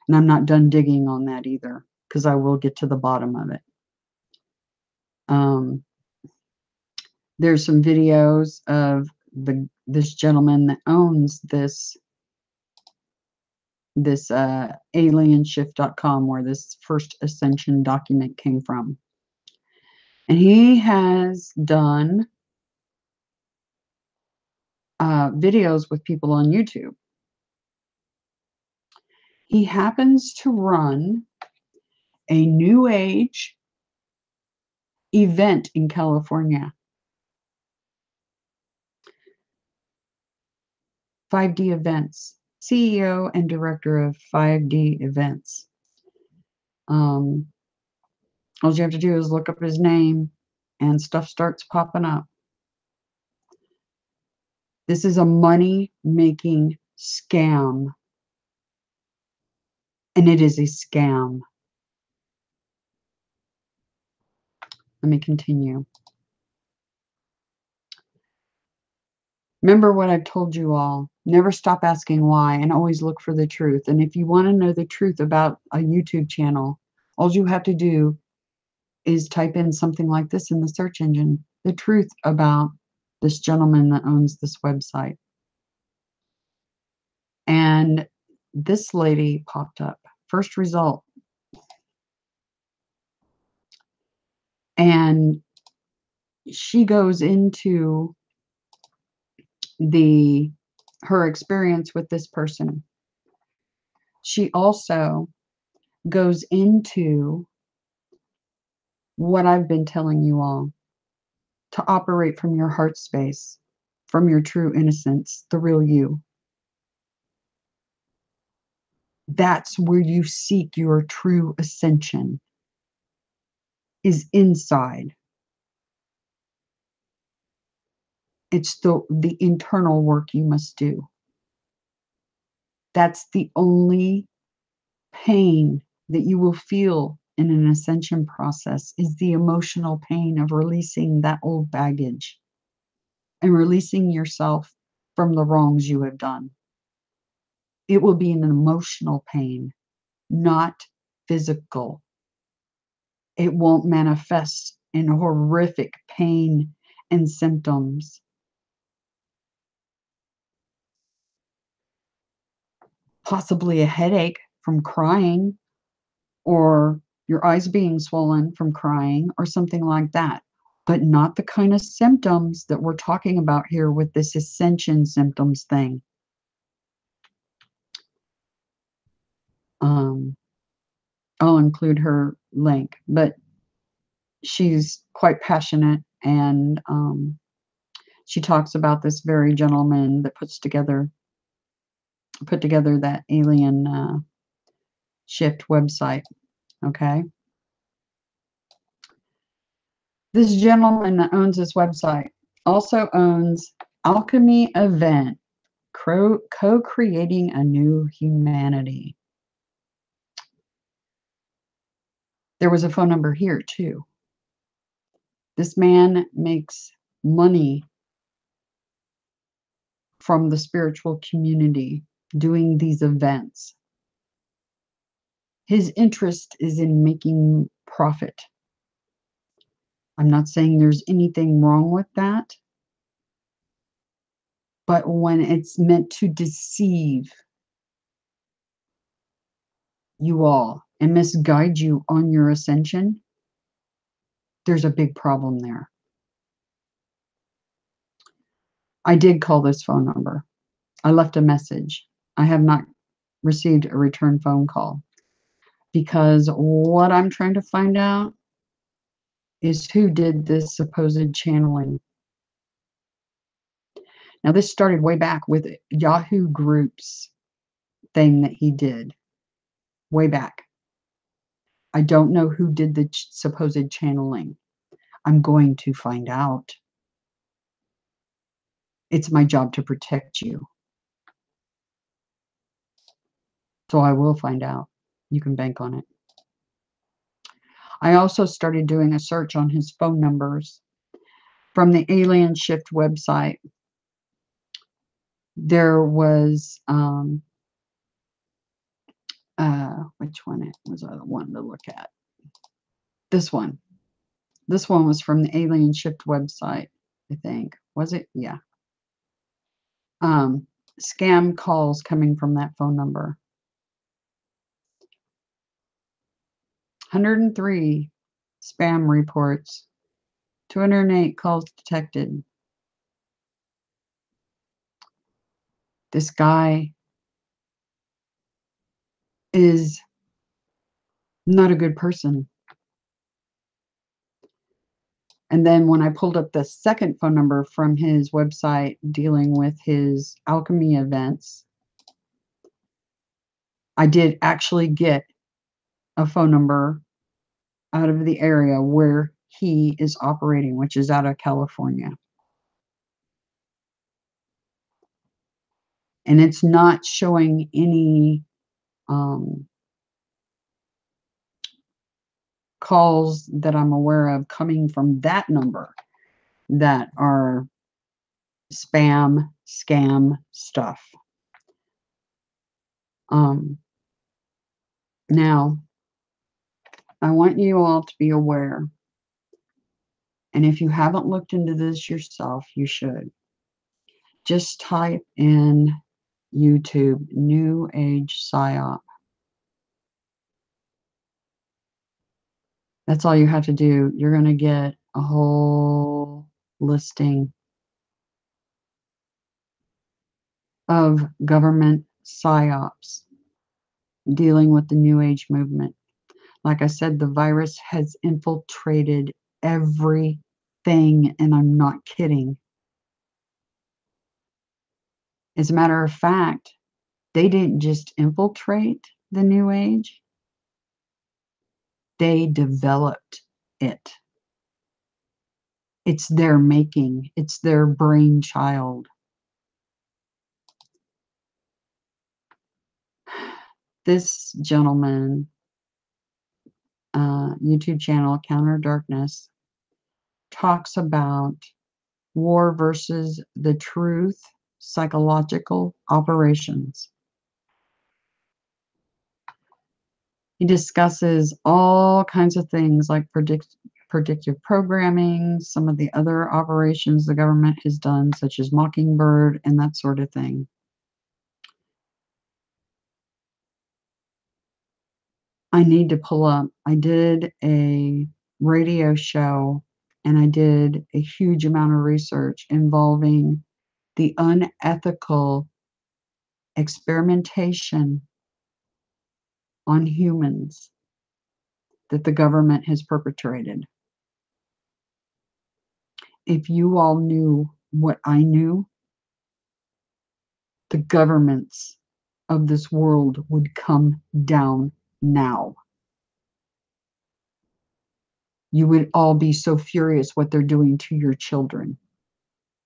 And I'm not done digging on that either, because I will get to the bottom of it. There's some videos of this gentleman that owns this alienshift.com, where this first ascension document came from. And he has done videos with people on YouTube. He happens to run a New Age event in California. 5D Events, CEO and director of 5D Events. All you have to do is look up his name and stuff starts popping up. This is a money-making scam. And it is a scam. Let me continue. Remember what I've told you all. Never stop asking why and always look for the truth. And if you want to know the truth about a YouTube channel, all you have to do is type in something like this in the search engine. The truth about this gentleman that owns this website. And this lady popped up. First result. And she goes into her experience with this person. She also goes into what I've been telling you all, to operate from your heart space, from your true innocence, the real you. That's where you seek your true ascension, is inside. It's the internal work you must do. That's the only pain that you will feel in an ascension process, is the emotional pain of releasing that old baggage and releasing yourself from the wrongs you have done. It will be an emotional pain, not physical. It won't manifest in horrific pain and symptoms. Possibly a headache from crying, or your eyes being swollen from crying, or something like that. But not the kind of symptoms that we're talking about here with this ascension symptoms thing. I'll include her link, but she's quite passionate, and she talks about this very gentleman that put together that alien shift website. Okay, this gentleman that owns this website also owns Alchemy Event, co-creating a new humanity. There was a phone number here too. This man makes money from the spiritual community doing these events. His interest is in making profit. I'm not saying there's anything wrong with that, but when it's meant to deceive you all and misguide you on your ascension, there's a big problem there. I did call this phone number. I left a message. I have not received a return phone call, because what I'm trying to find out is who did this supposed channeling. Now, this started way back with Yahoo Groups thing that he did way back. I don't know who did the supposed channeling. I'm going to find out. It's my job to protect you. So I will find out. You can bank on it. I also started doing a search on his phone numbers from the Alien Shift website. There was, which one was I wanting to look at? This one. This one was from the Alien Shift website, I think. Was it? Yeah. Scam calls coming from that phone number. 103 spam reports. 208 calls detected. This guy is not a good person. And then when I pulled up the second phone number from his website dealing with his alchemy events, I did actually get a phone number out of the area where he is operating, which is out of California. And it's not showing any calls that I'm aware of coming from that number that are spam, scam stuff. Now, I want you all to be aware, and if you haven't looked into this yourself, you should. Just type in YouTube, New Age PSYOP. That's all you have to do. You're going to get a whole listing of government psyops dealing with the New Age movement. Like I said, the virus has infiltrated everything, and I'm not kidding. As a matter of fact, they didn't just infiltrate the New Age, they developed it. It's their making, it's their brainchild. This gentleman, YouTube channel, Counter Darkness, talks about war versus the truth, psychological operations. He discusses all kinds of things like predictive programming, some of the other operations the government has done, such as Mockingbird and that sort of thing. I need to pull up. I did a radio show and I did a huge amount of research involving the unethical experimentation on humans that the government has perpetrated. If you all knew what I knew, the governments of this world would come down now. You would all be so furious what they're doing to your children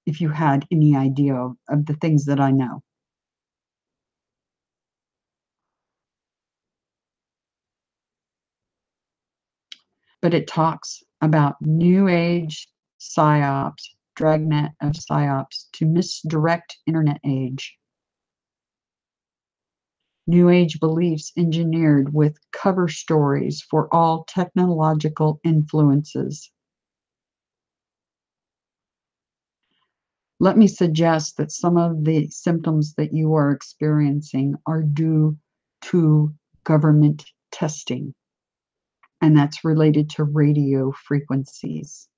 if you had any idea of the things that I know. But it talks about New Age psyops, dragnet of psyops to misdirect internet age. New Age beliefs engineered with cover stories for all technological influences. Let me suggest that some of the symptoms that you are experiencing are due to government testing, and that's related to radio frequencies,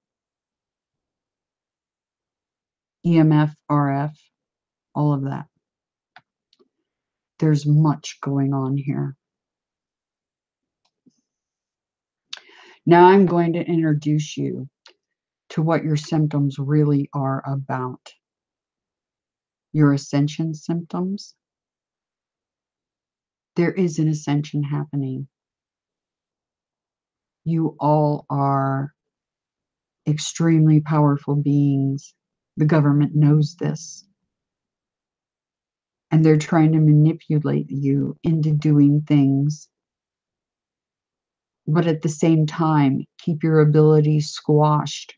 EMF, RF, all of that. There's much going on here. Now I'm going to introduce you to what your symptoms really are about. Your ascension symptoms. There is an ascension happening. You all are extremely powerful beings. The government knows this. And they're trying to manipulate you into doing things, but at the same time, keep your abilities squashed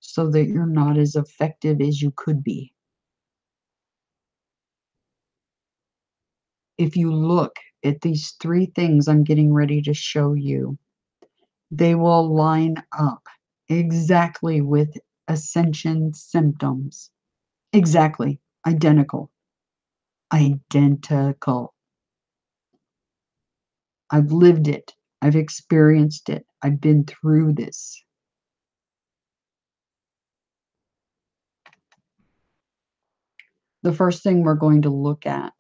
so that you're not as effective as you could be. If you look at these three things I'm getting ready to show you, they will line up exactly with ascension symptoms. Exactly. Identical. Identical. I've lived it. I've experienced it. I've been through this. The first thing we're going to look at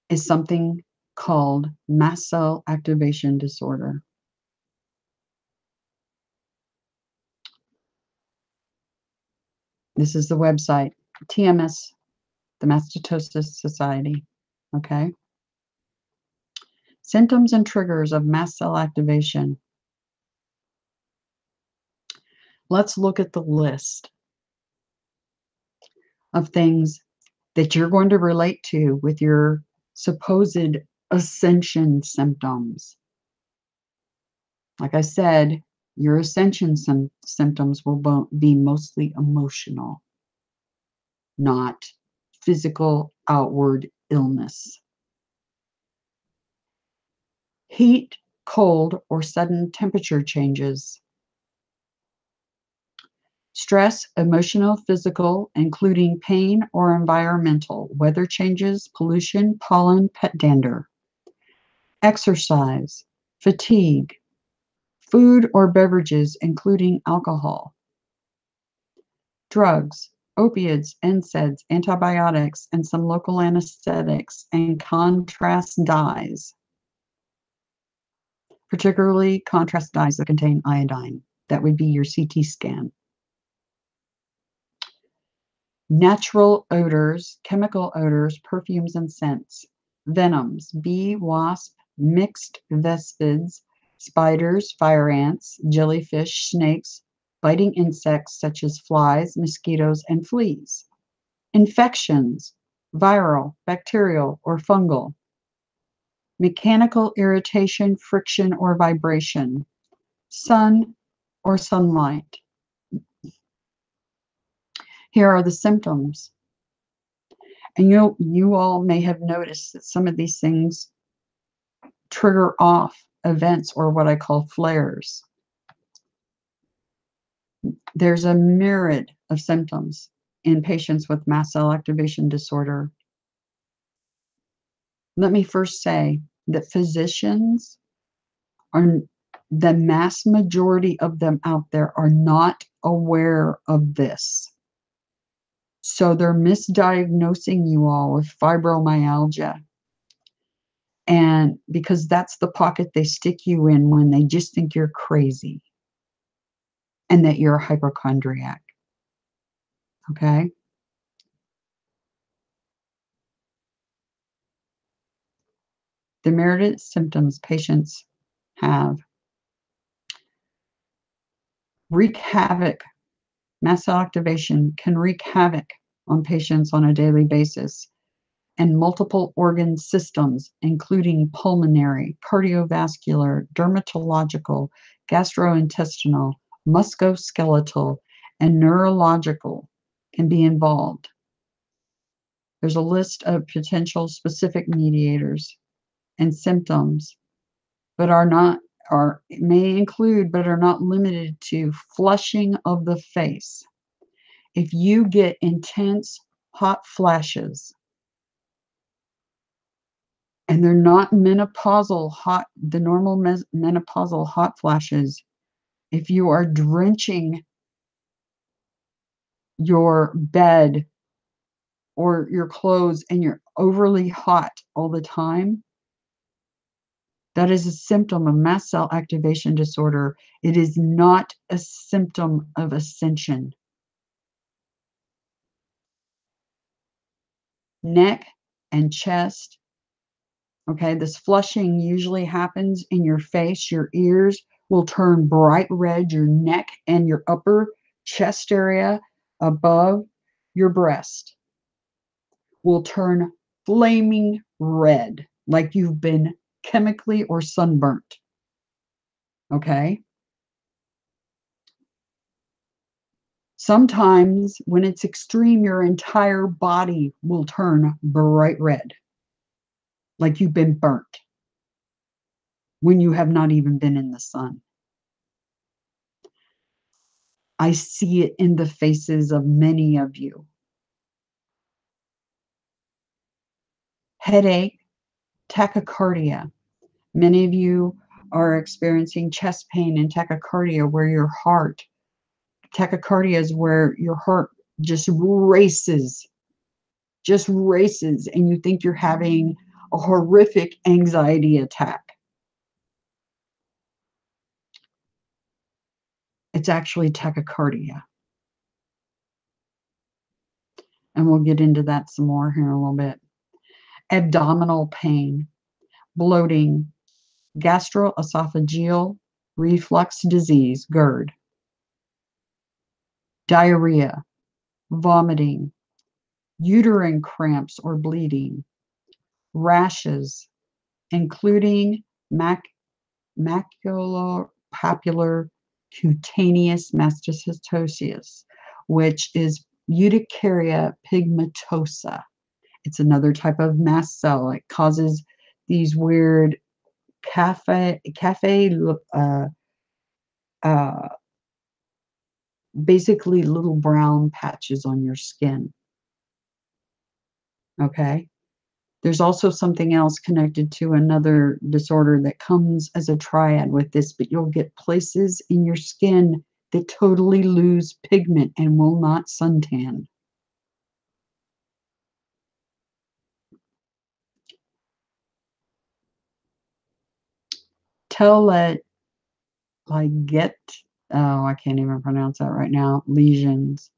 is something called mast cell activation disorder. This is the website, TMS, the Mastocytosis Society. Okay. Symptoms and triggers of mast cell activation. Let's look at the list of things that you're going to relate to with your supposed ascension symptoms. Like I said, your ascension symptoms will be mostly emotional, not physical outward illness. Heat, cold, or sudden temperature changes. Stress, emotional, physical, including pain or environmental, weather changes, pollution, pollen, pet dander. Exercise, fatigue, Food or beverages, including alcohol. Drugs, opiates, NSAIDs, antibiotics, and some local anesthetics, and contrast dyes, particularly contrast dyes that contain iodine. That would be your CT scan. Natural odors, chemical odors, perfumes and scents. Venoms, bee, wasp, mixed vespids, spiders, fire ants, jellyfish, snakes, biting insects such as flies, mosquitoes, and fleas. Infections, viral, bacterial, or fungal. Mechanical irritation, friction, or vibration. Sun or sunlight. Here are the symptoms. And you all may have noticed that some of these things trigger off events or what I call flares. There's a myriad of symptoms in patients with mast cell activation disorder. Let me first say that physicians are, the mass majority of them out there are not aware of this. So they're misdiagnosing you all with fibromyalgia. And because that's the pocket they stick you in when they just think you're crazy and that you're a hypochondriac. Okay? The myriad symptoms patients have wreak havoc. Mast cell activation can wreak havoc on patients on a daily basis, and multiple organ systems, including pulmonary, cardiovascular, dermatological, gastrointestinal, musculoskeletal, and neurological, can be involved. There's a list of potential specific mediators and symptoms, but may include, but are not limited to, flushing of the face. If you get intense hot flashes, and they're not menopausal hot, the normal menopausal hot flashes, if you are drenching your bed or your clothes and you're overly hot all the time, that is a symptom of mast cell activation disorder. It is not a symptom of ascension. Neck and chest. Okay, this flushing usually happens in your face. Your ears will turn bright red. Your neck and your upper chest area above your breast will turn flaming red, like you've been chemically or sunburnt. Okay? Sometimes when it's extreme, your entire body will turn bright red, like you've been burnt when you have not even been in the sun. I see it in the faces of many of you. Headache, tachycardia. Many of you are experiencing chest pain and tachycardia where your heart, tachycardia is where your heart just races, and you think you're having a horrific anxiety attack. It's actually tachycardia. And we'll get into that some more here in a little bit. Abdominal pain, bloating, gastroesophageal reflux disease, GERD, diarrhea, vomiting, uterine cramps or bleeding, rashes, including maculopapular cutaneous mastocytosis, which is urticaria pigmentosa. It's another type of mast cell. It causes these weird basically little brown patches on your skin. Okay? There's also something else connected to another disorder that comes as a triad with this, but you'll get places in your skin that totally lose pigment and will not suntan. Get, oh, I can't even pronounce that right now, lesions,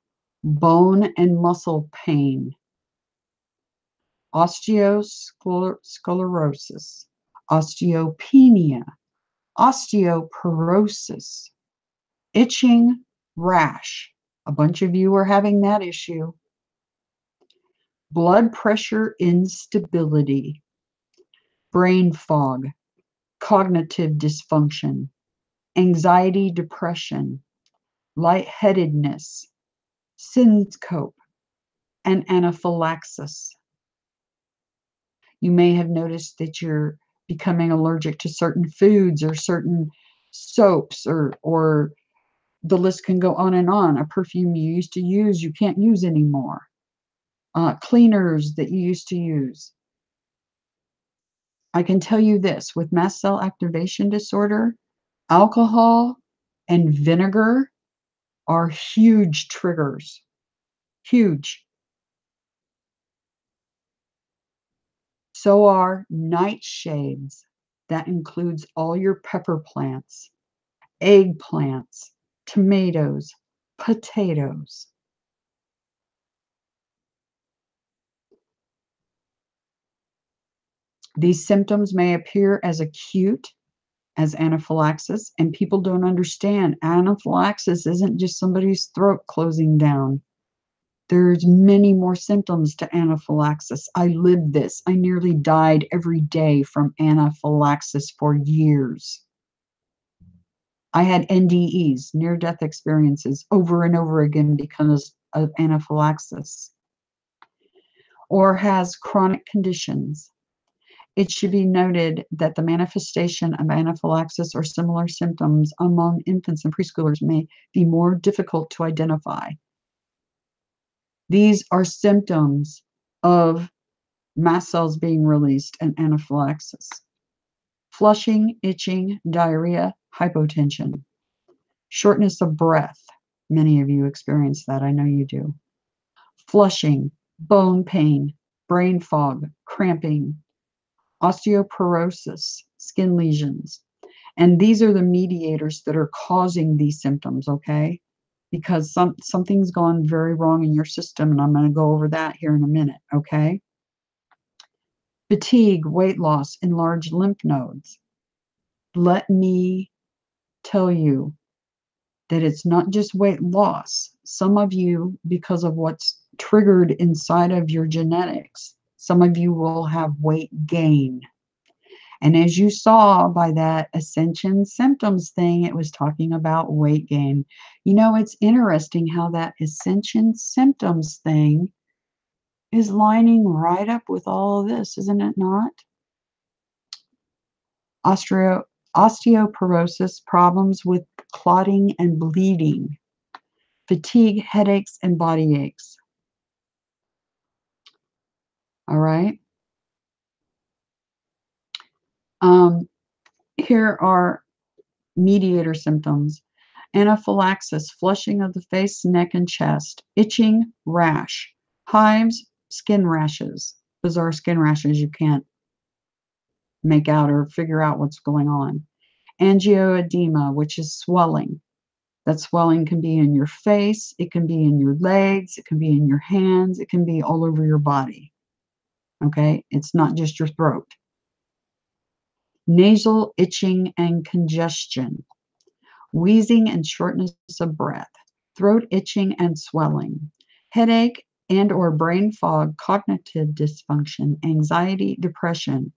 bone and muscle pain, osteosclerosis, osteopenia, osteoporosis, itching, rash. A bunch of you are having that issue. Blood pressure instability, brain fog, cognitive dysfunction, anxiety, depression, lightheadedness, syncope, and anaphylaxis. You may have noticed that you're becoming allergic to certain foods or certain soaps, or the list can go on and on. A perfume you used to use, you can't use anymore. Cleaners that you used to use. I can tell you this, with mast cell activation disorder, alcohol and vinegar are huge triggers. Huge. So are nightshades. That includes all your pepper plants, eggplants, tomatoes, potatoes. These symptoms may appear as acute as anaphylaxis, and people don't understand. Anaphylaxis isn't just somebody's throat closing down. There's many more symptoms to anaphylaxis. I lived this. I nearly died every day from anaphylaxis for years. I had NDEs, near-death experiences, over and over again because of anaphylaxis. Or has chronic conditions. It should be noted that the manifestation of anaphylaxis or similar symptoms among infants and preschoolers may be more difficult to identify. These are symptoms of mast cells being released and anaphylaxis. Flushing, itching, diarrhea, hypotension. Shortness of breath. Many of you experience that. I know you do. Flushing, bone pain, brain fog, cramping, osteoporosis, skin lesions. And these are the mediators that are causing these symptoms, okay? Because something's gone very wrong in your system, and I'm going to go over that here in a minute, okay? Fatigue, weight loss, enlarged lymph nodes. Let me tell you that it's not just weight loss. Some of you, because of what's triggered inside of your genetics, some of you will have weight gain. And as you saw by that Ascension symptoms thing, it was talking about weight gain. You know, it's interesting how that Ascension symptoms thing is lining right up with all of this, isn't it not? Osteoporosis, problems with clotting and bleeding, fatigue, headaches, and body aches. All right. Here are mediator symptoms. Anaphylaxis, flushing of the face, neck, and chest, itching, rash, hives, skin rashes. Those are skin rashes you can't make out or figure out what's going on. Angioedema, which is swelling. That swelling can be in your face, it can be in your legs, it can be in your hands, it can be all over your body. Okay? It's not just your throat. Nasal itching and congestion. Wheezing and shortness of breath, throat itching and swelling, headache and or brain fog, cognitive dysfunction, anxiety, depression,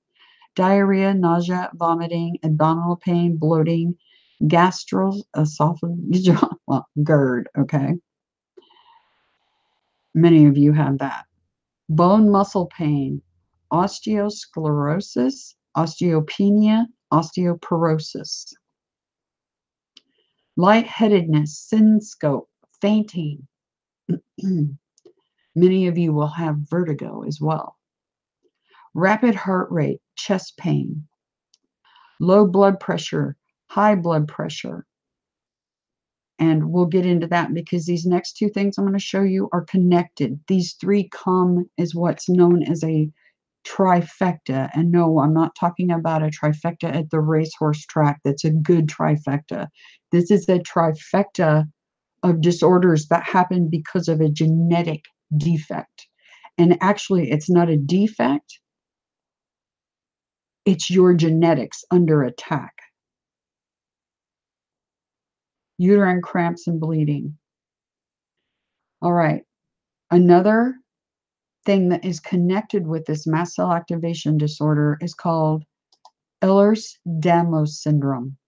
diarrhea, nausea, vomiting, abdominal pain, bloating, gastroesophageal, well, GERD, okay? Many of you have that. Bone muscle pain, osteosclerosis, osteopenia, osteoporosis. Lightheadedness, syncope, fainting. Many of you will have vertigo as well. rapid heart rate, chest pain, low blood pressure, high blood pressure. And we'll get into that because these next two things I'm going to show you are connected. These three come as what's known as a trifecta. And no, I'm not talking about a trifecta at the racehorse track. That's a good trifecta. This is a trifecta of disorders that happen because of a genetic defect. And actually, it's not a defect. It's your genetics under attack. Uterine cramps and bleeding. All right. Another thing that is connected with this mast cell activation disorder is called Ehlers-Danlos syndrome.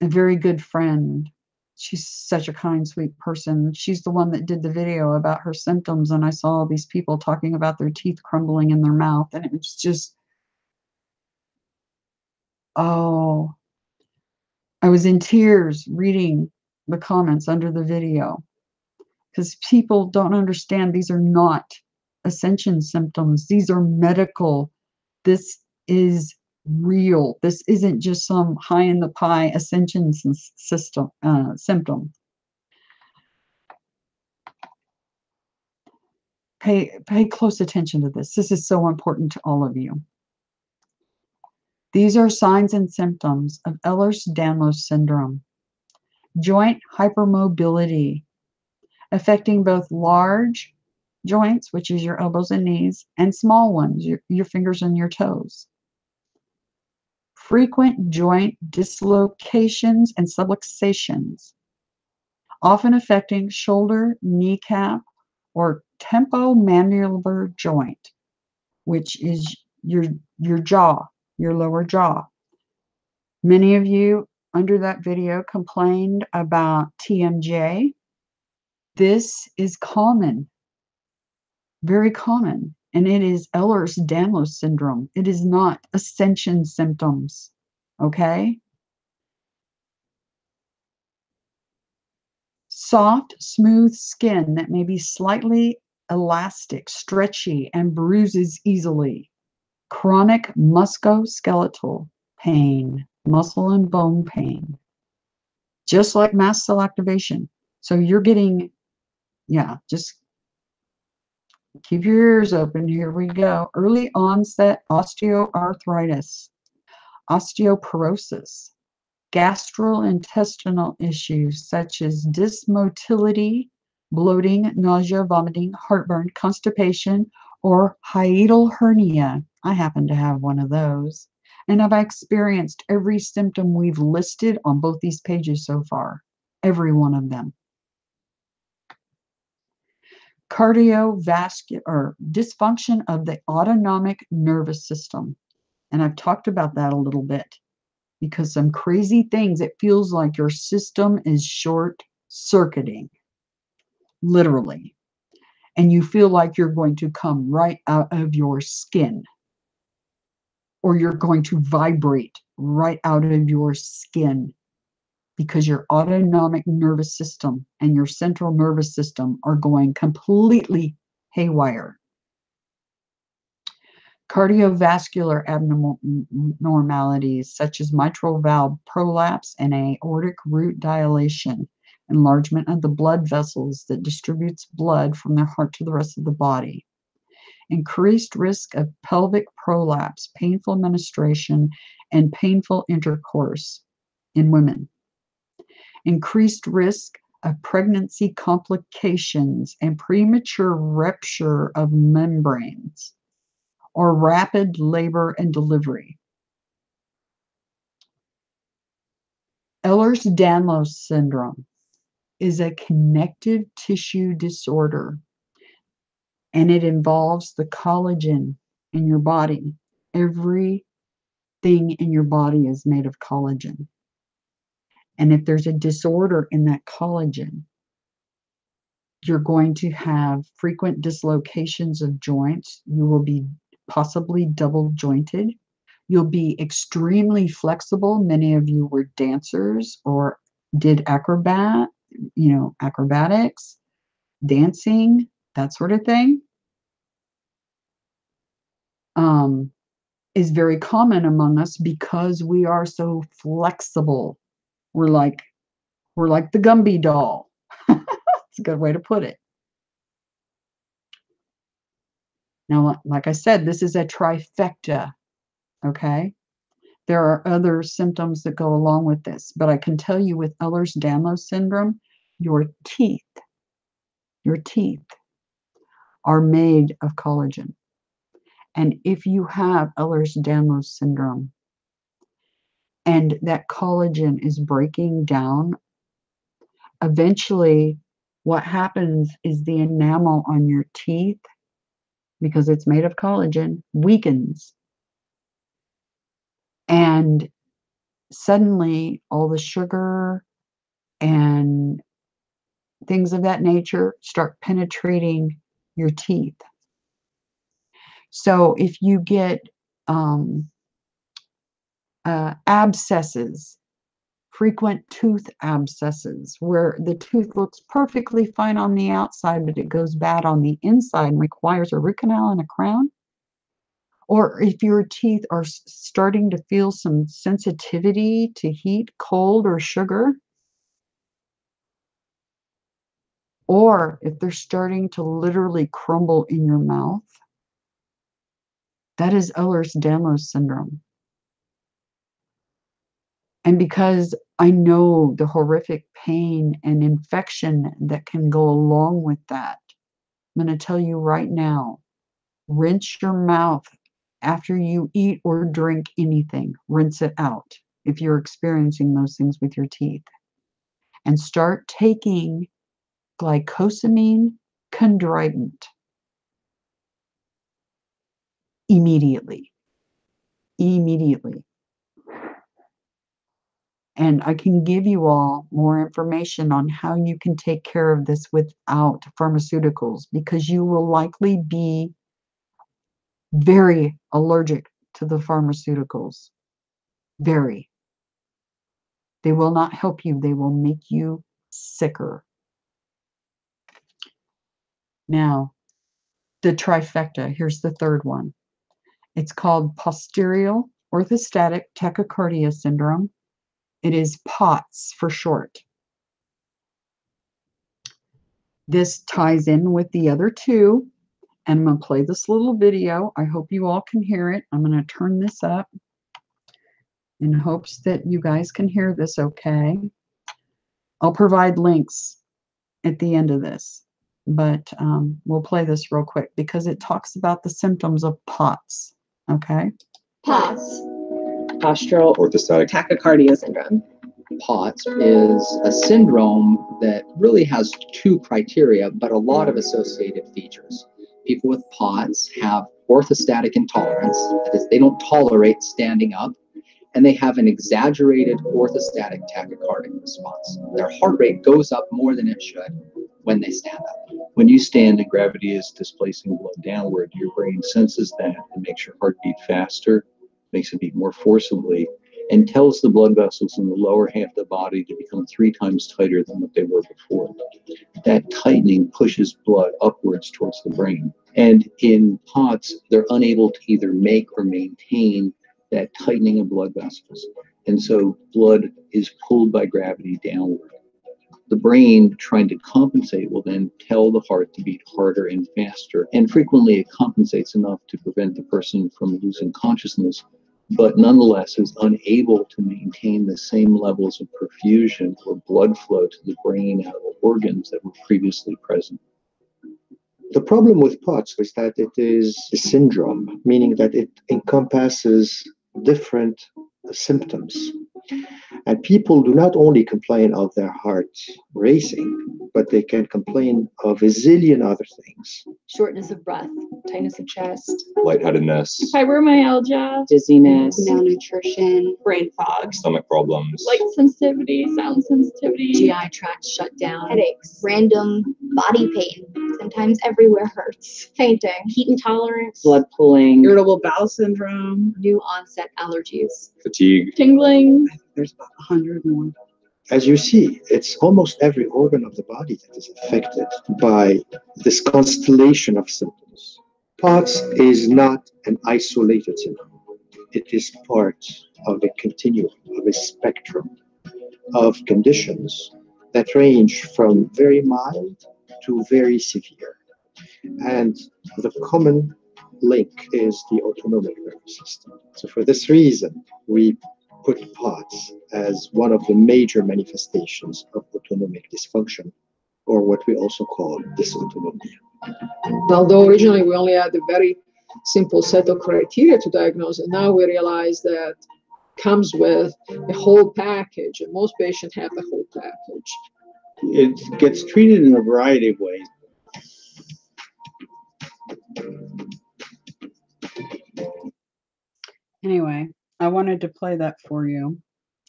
A very good friend. She's such a kind, sweet person. She's the one that did the video about her symptoms, and I saw all these people talking about their teeth crumbling in their mouth, and it was just, oh, I was in tears reading the comments under the video because people don't understand these are not Ascension symptoms. These are medical. This is real. This isn't just some high in the pie Ascension symptom. Pay close attention to this. This is so important to all of you. These are signs and symptoms of Ehlers-Danlos syndrome. Joint hypermobility, affecting both large joints, which is your elbows and knees, and small ones, your fingers and your toes. Frequent joint dislocations and subluxations, often affecting shoulder, kneecap, or temporomandibular joint, which is your jaw, your lower jaw. Many of you under that video complained about TMJ. This is common, very common, and it is Ehlers-Danlos syndrome. It is not Ascension symptoms, okay? Soft, smooth skin that may be slightly elastic, stretchy, and bruises easily. Chronic musculoskeletal pain, muscle and bone pain, just like mast cell activation. So you're getting, yeah, just keep your ears open. Here we go. Early onset osteoarthritis, osteoporosis, gastrointestinal issues such as dysmotility, bloating, nausea, vomiting, heartburn, constipation, or hiatal hernia. I happen to have one of those. And I've experienced every symptom we've listed on both these pages so far. Every one of them. Cardiovascular or dysfunction of the autonomic nervous system. And I've talked about that a little bit because some crazy things, it feels like your system is short-circuiting, literally. And you feel like you're going to come right out of your skin, or you're going to vibrate right out of your skin because your autonomic nervous system and your central nervous system are going completely haywire. Cardiovascular abnormalities such as mitral valve prolapse and aortic root dilation, enlargement of the blood vessels that distributes blood from the heart to the rest of the body. Increased risk of pelvic prolapse, painful menstruation, and painful intercourse in women. Increased risk of pregnancy complications and premature rupture of membranes, or rapid labor and delivery. Ehlers-Danlos syndrome is a connective tissue disorder, and it involves the collagen in your body. Everything in your body is made of collagen. And if there's a disorder in that collagen, you're going to have frequent dislocations of joints. You will be possibly double jointed. You'll be extremely flexible. Many of you were dancers or did acrobatics, dancing, that sort of thing. is very common among us because we are so flexible. We're like the Gumby doll. It's a good way to put it. Now, like I said, this is a trifecta, okay? There are other symptoms that go along with this, but I can tell you with Ehlers-Danlos syndrome, your teeth are made of collagen. And if you have Ehlers-Danlos syndrome and that collagen is breaking down, eventually what happens is the enamel on your teeth, because it's made of collagen, weakens. And suddenly all the sugar and things of that nature start penetrating your teeth. So if you get abscesses, frequent tooth abscesses, where the tooth looks perfectly fine on the outside, but it goes bad on the inside and requires a root canal and a crown, or if your teeth are starting to feel some sensitivity to heat, cold, or sugar, or if they're starting to literally crumble in your mouth, that is Ehlers-Danlos syndrome. And because I know the horrific pain and infection that can go along with that, I'm going to tell you right now, rinse your mouth after you eat or drink anything. Rinse it out if you're experiencing those things with your teeth. And start taking glycosamine chondroitin immediately. Immediately. And I can give you all more information on how you can take care of this without pharmaceuticals, because you will likely be very allergic to the pharmaceuticals. Very. They will not help you. They will make you sicker. Now, the trifecta. Here's the third one. It's called posterior orthostatic tachycardia syndrome. It is POTS for short. This ties in with the other two, and I'm going to play this little video. I hope you all can hear it. I'm going to turn this up in hopes that you guys can hear this okay. I'll provide links at the end of this, but we'll play this real quick because it talks about the symptoms of POTS, okay? POTS, postural orthostatic tachycardia syndrome. POTS is a syndrome that really has two criteria, but a lot of associated features. People with POTS have orthostatic intolerance, that is, they don't tolerate standing up, and they have an exaggerated orthostatic tachycardic response. Their heart rate goes up more than it should when they stand up. When you stand and gravity is displacing blood downward, your brain senses that and makes your heart beat faster, makes it beat more forcibly, and tells the blood vessels in the lower half of the body to become 3 times tighter than what they were before. That tightening pushes blood upwards towards the brain. And in POTS, they're unable to either make or maintain that tightening of blood vessels. And so blood is pulled by gravity downward. The brain, trying to compensate, will then tell the heart to beat harder and faster. And frequently it compensates enough to prevent the person from losing consciousness, but nonetheless is unable to maintain the same levels of perfusion or blood flow to the brain and other organs that were previously present. The problem with POTS is that it is a syndrome, meaning that it encompasses different symptoms. And people do not only complain of their heart racing, but they can complain of a zillion other things. Shortness of breath, tightness of chest, Lightheadedness, fibromyalgia, Dizziness, malnutrition, brain fog, stomach problems, light sensitivity, sound sensitivity, GI tract shut down, headaches, random body pain, sometimes everywhere hurts, fainting, heat intolerance, blood pooling, irritable bowel syndrome, new onset allergies. fatigue, tingling. There's about 100 more. As you see, it's almost every organ of the body that is affected by this constellation of symptoms. POTS is not an isolated syndrome. It is part of a continuum, of a spectrum of conditions that range from very mild to very severe. And the common link is the autonomic nervous system. So for this reason, we put POTS as one of the major manifestations of autonomic dysfunction, or what we also call dysautonomia. Although originally we only had a very simple set of criteria to diagnose, and now we realize that comes with a whole package, and most patients have the whole package. It gets treated in a variety of ways. Anyway, I wanted to play that for you.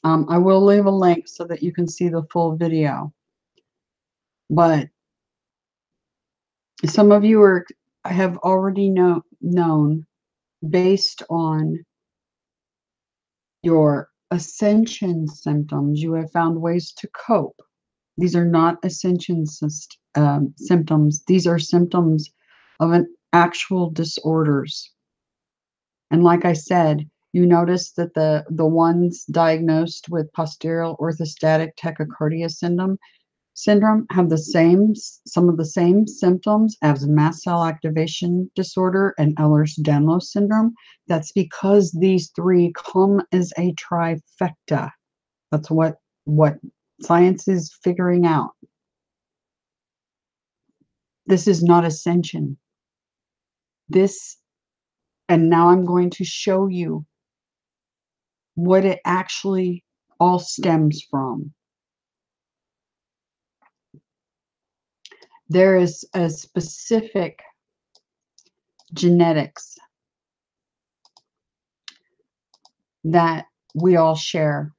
I will leave a link so that you can see the full video. But some of you have already known based on your Ascension symptoms, you have found ways to cope. These are not Ascension symptoms. These are symptoms of an actual disorders. And like I said, you notice that the ones diagnosed with posterior orthostatic tachycardia syndrome have some of the same symptoms as mast cell activation disorder and Ehlers-Danlos syndrome. That's because these three come as a trifecta. That's what science is figuring out. This is not Ascension. And now I'm going to show you what it actually all stems from. There is a specific genetics that we all share.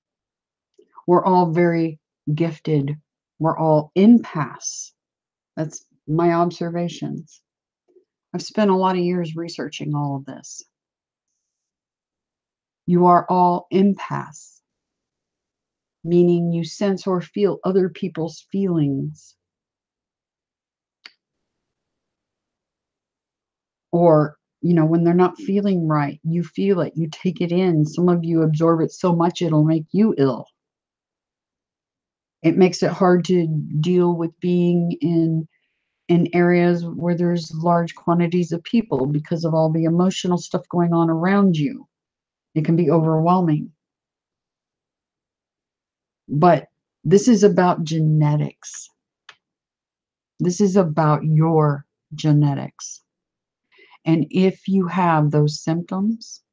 We're all very gifted. We're all empaths. That's my observations. I've spent a lot of years researching all of this. You are all empaths, meaning you sense or feel other people's feelings. Or, when they're not feeling right, you feel it, you take it in. Some of you absorb it so much it'll make you ill. It makes it hard to deal with being in areas where there's large quantities of people because of all the emotional stuff going on around you. It can be overwhelming. But this is about genetics. This is about your genetics. And if you have those symptoms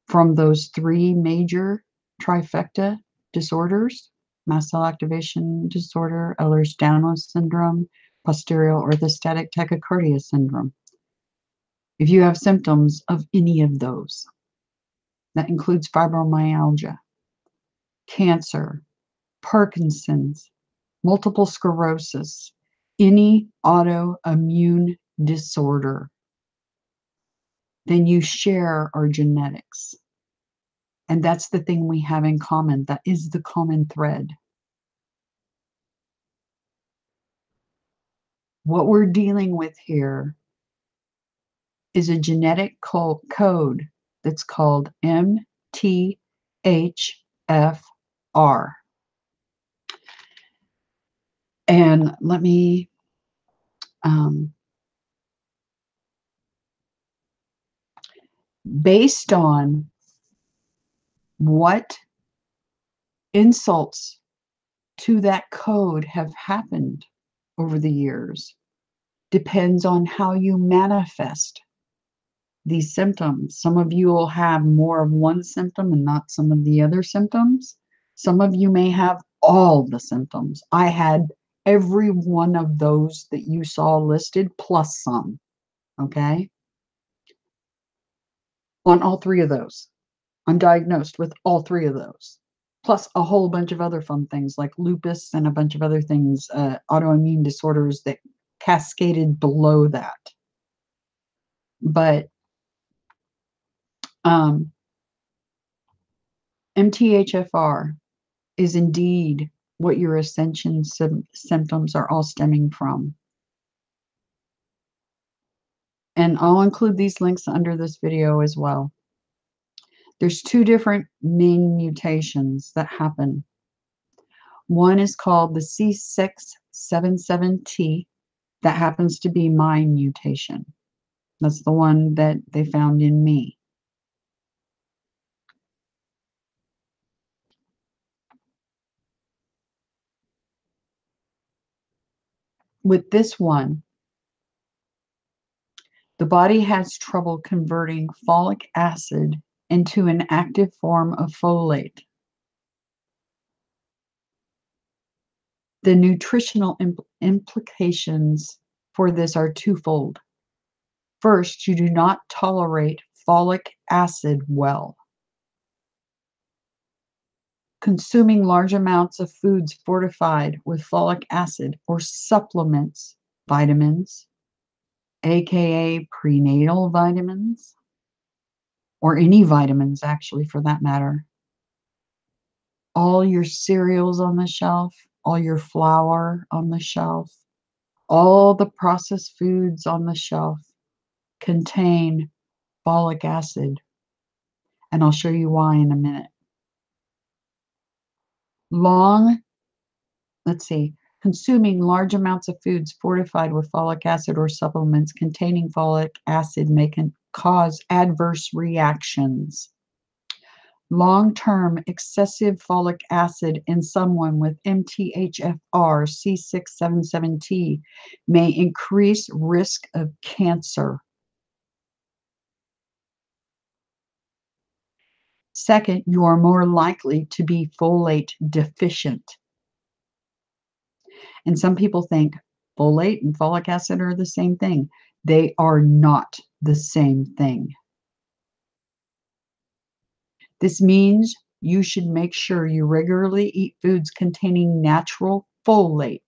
from those three major trifecta disorders, mast cell activation disorder, Ehlers-Danlos syndrome, posterior orthostatic tachycardia syndrome. If you have symptoms of any of those, that includes fibromyalgia, cancer, Parkinson's, multiple sclerosis, any autoimmune disorder, then you share our genetics. And that's the thing we have in common. That is the common thread. What we're dealing with here is a genetic code that's called MTHFR. And let me based on what insults to that code have happened over the years depends on how you manifest these symptoms. Some of you will have more of one symptom and not some of the other symptoms. Some of you may have all the symptoms. I had every one of those that you saw listed plus some, okay? On all three of those. I'm diagnosed with all three of those, plus a whole bunch of other fun things like lupus and a bunch of other things, autoimmune disorders that cascaded below that. But MTHFR is indeed what your Ascension symptoms are all stemming from. And I'll include these links under this video as well. There's two different main mutations that happen. One is called the C677T. That happens to be my mutation. That's the one that they found in me. With this one, the body has trouble converting folic acid into an active form of folate. The nutritional implications for this are twofold. First, you do not tolerate folic acid well. Consuming large amounts of foods fortified with folic acid or supplements, vitamins, aka prenatal vitamins, or any vitamins actually for that matter. All your cereals on the shelf, all your flour on the shelf, all the processed foods on the shelf contain folic acid. And I'll show you why in a minute. Consuming large amounts of foods fortified with folic acid or supplements containing folic acid may cause adverse reactions. Long-term excessive folic acid in someone with MTHFR C677T may increase risk of cancer. Second, you are more likely to be folate deficient. And some people think folate and folic acid are the same thing. They are not the same thing. This means you should make sure you regularly eat foods containing natural folate,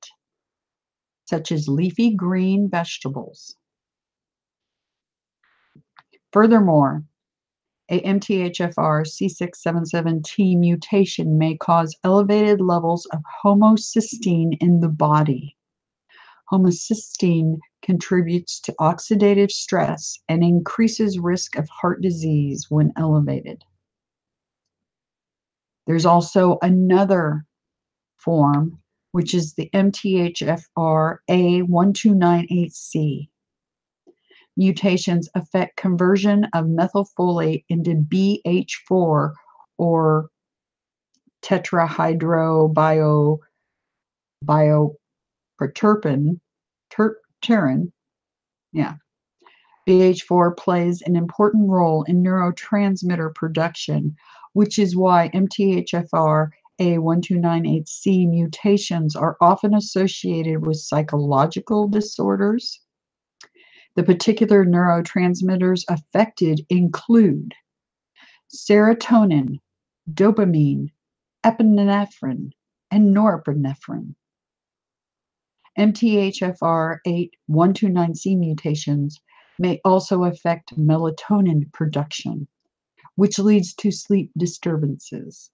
such as leafy green vegetables. Furthermore, a MTHFR C677T mutation may cause elevated levels of homocysteine in the body. Homocysteine contributes to oxidative stress and increases risk of heart disease when elevated. There's also another form, which is the MTHFR A1298C. Mutations affect conversion of methylfolate into BH4 or tetrahydrobiopterin. BH4 plays an important role in neurotransmitter production, which is why MTHFR A1298C mutations are often associated with psychological disorders. The particular neurotransmitters affected include serotonin, dopamine, epinephrine, and norepinephrine. MTHFR 8129C mutations may also affect melatonin production, which leads to sleep disturbances.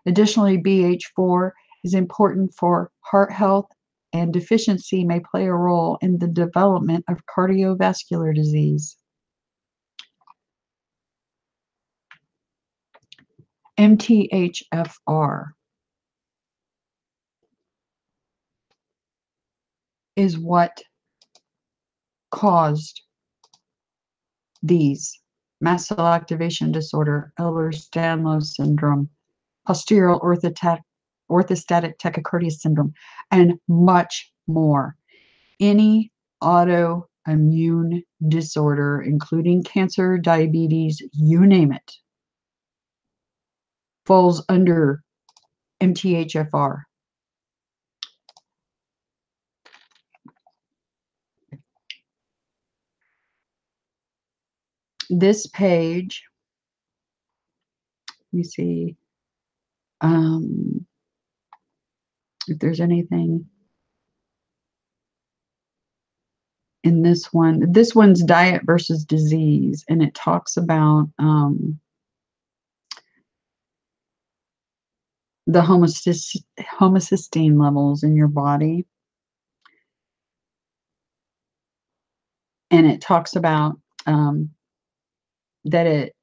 Additionally, BH4 is important for heart health, and deficiency may play a role in the development of cardiovascular disease. MTHFR is what caused these: mast cell activation disorder, Ehlers-Danlos syndrome, posterior orthostatic tachycardia syndrome, and much more. Any autoimmune disorder, including cancer, diabetes, you name it, falls under MTHFR. This page, let me see if there's anything in this one. This one's diet versus disease, and it talks about the homocysteine levels in your body. And it talks about that it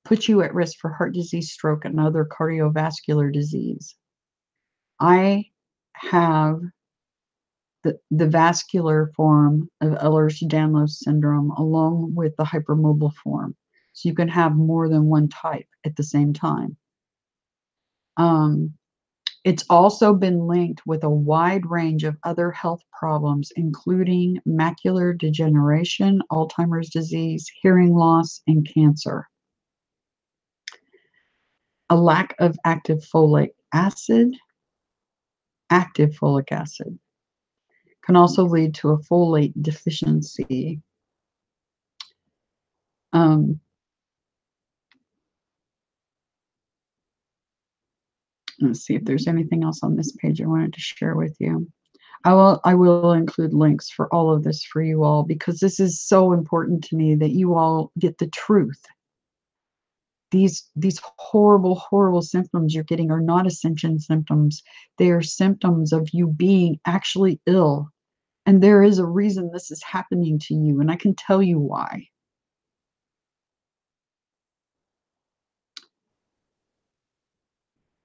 puts you at risk for heart disease, stroke, and other cardiovascular disease. I have the vascular form of Ehlers-Danlos syndrome along with the hypermobile form. So you can have more than one type at the same time. It's also been linked with a wide range of other health problems, including macular degeneration, Alzheimer's disease, hearing loss, and cancer. A lack of active folic acid can also lead to a folate deficiency. Let's see if there's anything else on this page I wanted to share with you. I will include links for all of this for you all, because this is so important to me that you all get the truth. These horrible, horrible symptoms you're getting are not Ascension symptoms. They are symptoms of you being actually ill. And there is a reason this is happening to you, and I can tell you why.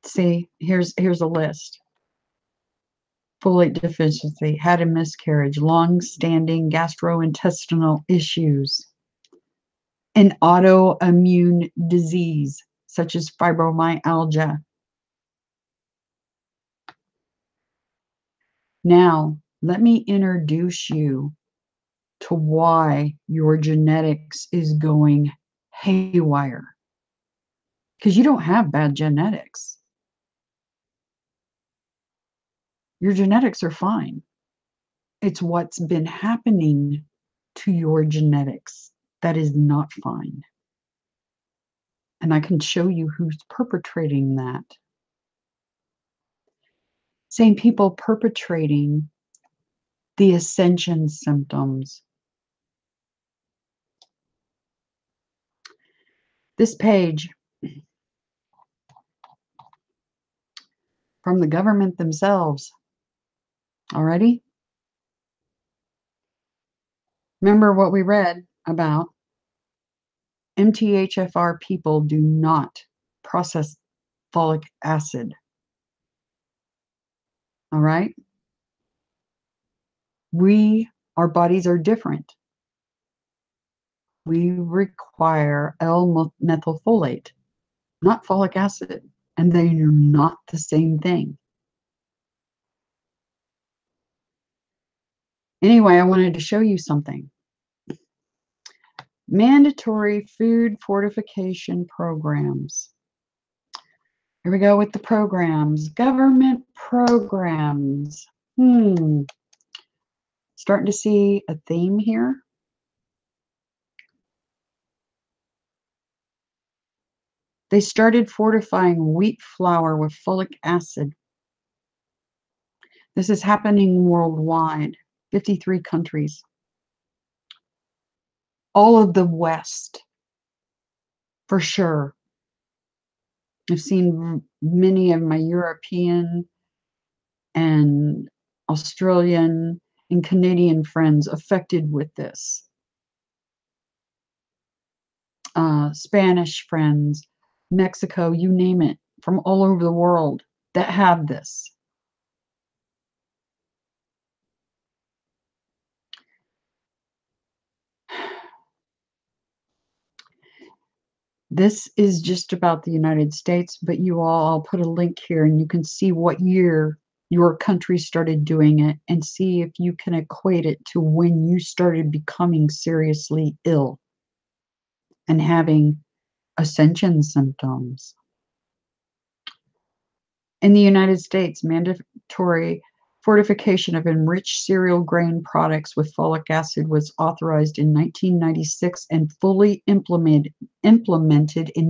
See, here's a list. Folate deficiency, had a miscarriage, long-standing gastrointestinal issues, an autoimmune disease such as fibromyalgia. Now, let me introduce you to why your genetics is going haywire. Because you don't have bad genetics. Your genetics are fine. It's what's been happening to your genetics that is not fine. And I can show you who's perpetrating that. Same people perpetrating the Ascension symptoms. This page from the government themselves. Already? Remember what we read about MTHFR people do not process folic acid. All right? Our bodies are different. We require L-methylfolate, not folic acid, and they are not the same thing. Anyway, I wanted to show you something. Mandatory food fortification programs. Here we go with the programs. Government programs. Starting to see a theme here. They started fortifying wheat flour with folic acid. This is happening worldwide, 53 countries. All of the West, for sure. I've seen many of my European and Australian and Canadian friends affected with this. Spanish friends, Mexico, you name it, from all over the world that have this. This is just about the United States, but you all, I'll put a link here and you can see what year your country started doing it and see if you can equate it to when you started becoming seriously ill and having Ascension symptoms. In the United States, mandatory fortification of enriched cereal grain products with folic acid was authorized in 1996 and fully implemented in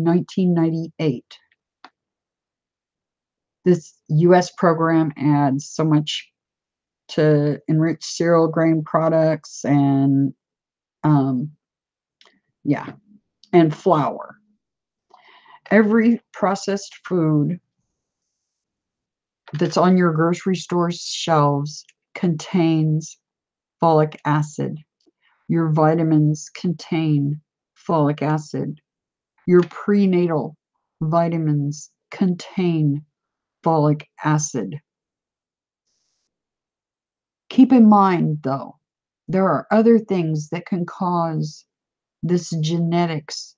1998. This U.S. program adds so much to enrich cereal grain products and and flour. Every processed food that's on your grocery store shelves contains folic acid. Your vitamins contain folic acid. Your prenatal vitamins contain folic acid. Keep in mind, though, there are other things that can cause this genetics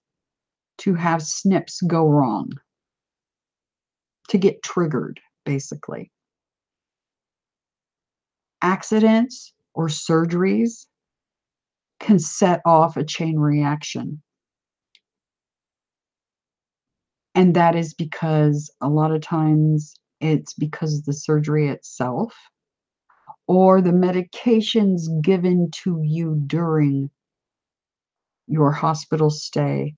to have SNPs go wrong, to get triggered, basically. Accidents or surgeries can set off a chain reaction. And that is because a lot of times it's because of the surgery itself or the medications given to you during your hospital stay.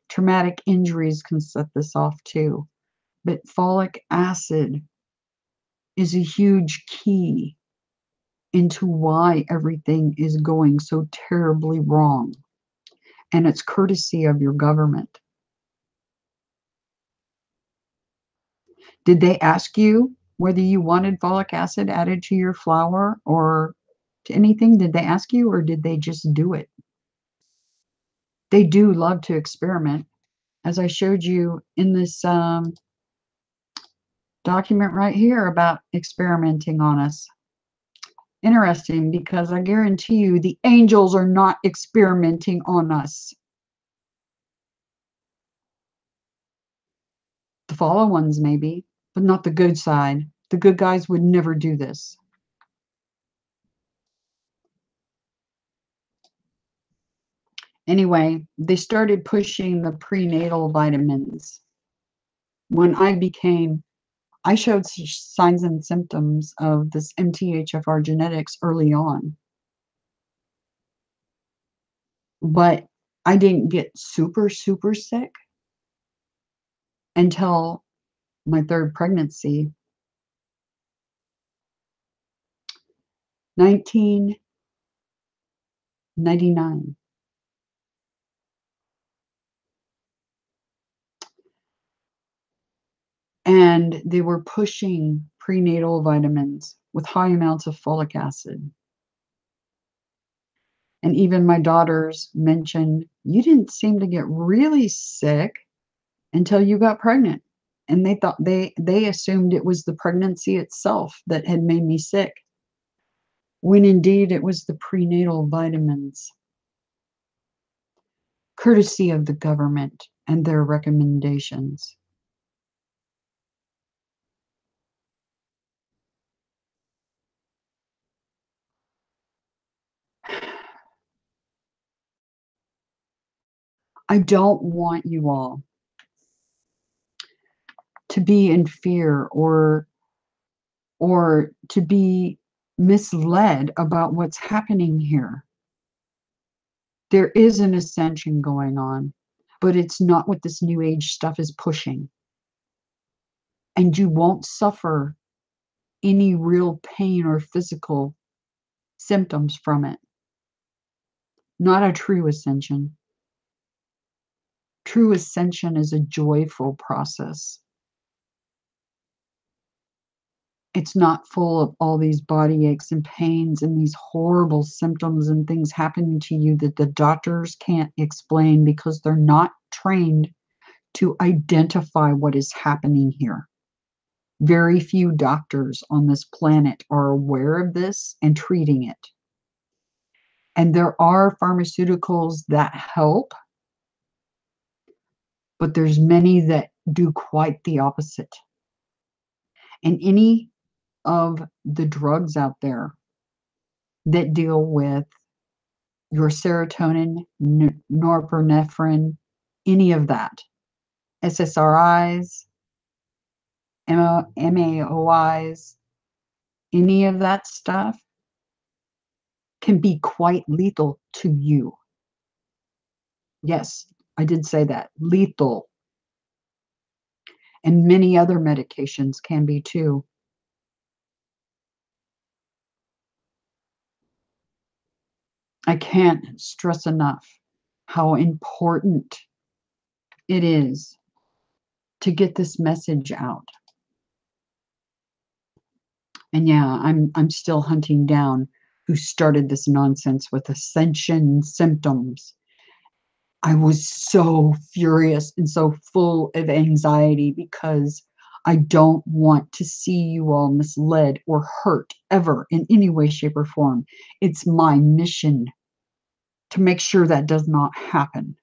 Traumatic injuries can set this off too. But folic acid is a huge key into why everything is going so terribly wrong. And it's courtesy of your government. Did they ask you whether you wanted folic acid added to your flour or to anything? Did they ask you, or did they just do it? They do love to experiment. As I showed you in this document right here about experimenting on us. Interesting, because I guarantee you the angels are not experimenting on us. The fallen ones maybe, but not the good side. The good guys would never do this. Anyway, they started pushing the prenatal vitamins. When I showed signs and symptoms of this MTHFR genetics early on. But I didn't get super, super sick until my third pregnancy. 1999. And they were pushing prenatal vitamins with high amounts of folic acid. And even my daughters mentioned, you didn't seem to get really sick until you got pregnant. And they thought they assumed it was the pregnancy itself that had made me sick, when indeed it was the prenatal vitamins, courtesy of the government and their recommendations. I don't want you all to be in fear or to be misled about what's happening here. There is an ascension going on, but it's not what this new age stuff is pushing. And you won't suffer any real pain or physical symptoms from it. Not a true ascension. True ascension is a joyful process. It's not full of all these body aches and pains and these horrible symptoms and things happening to you that the doctors can't explain because they're not trained to identify what is happening here. Very few doctors on this planet are aware of this and treating it. And there are pharmaceuticals that help, but there's many that do quite the opposite. And any of the drugs out there that deal with your serotonin, norepinephrine, any of that, SSRIs, MAOIs, any of that stuff can be quite lethal to you. Yes, I did say that, lethal. And many other medications can be too. I can't stress enough how important it is to get this message out. And yeah, I'm still hunting down who started this nonsense with Ascension symptoms. I was so furious and so full of anxiety because I don't want to see you all misled or hurt ever in any way, shape, or form. It's my mission to make sure that does not happen.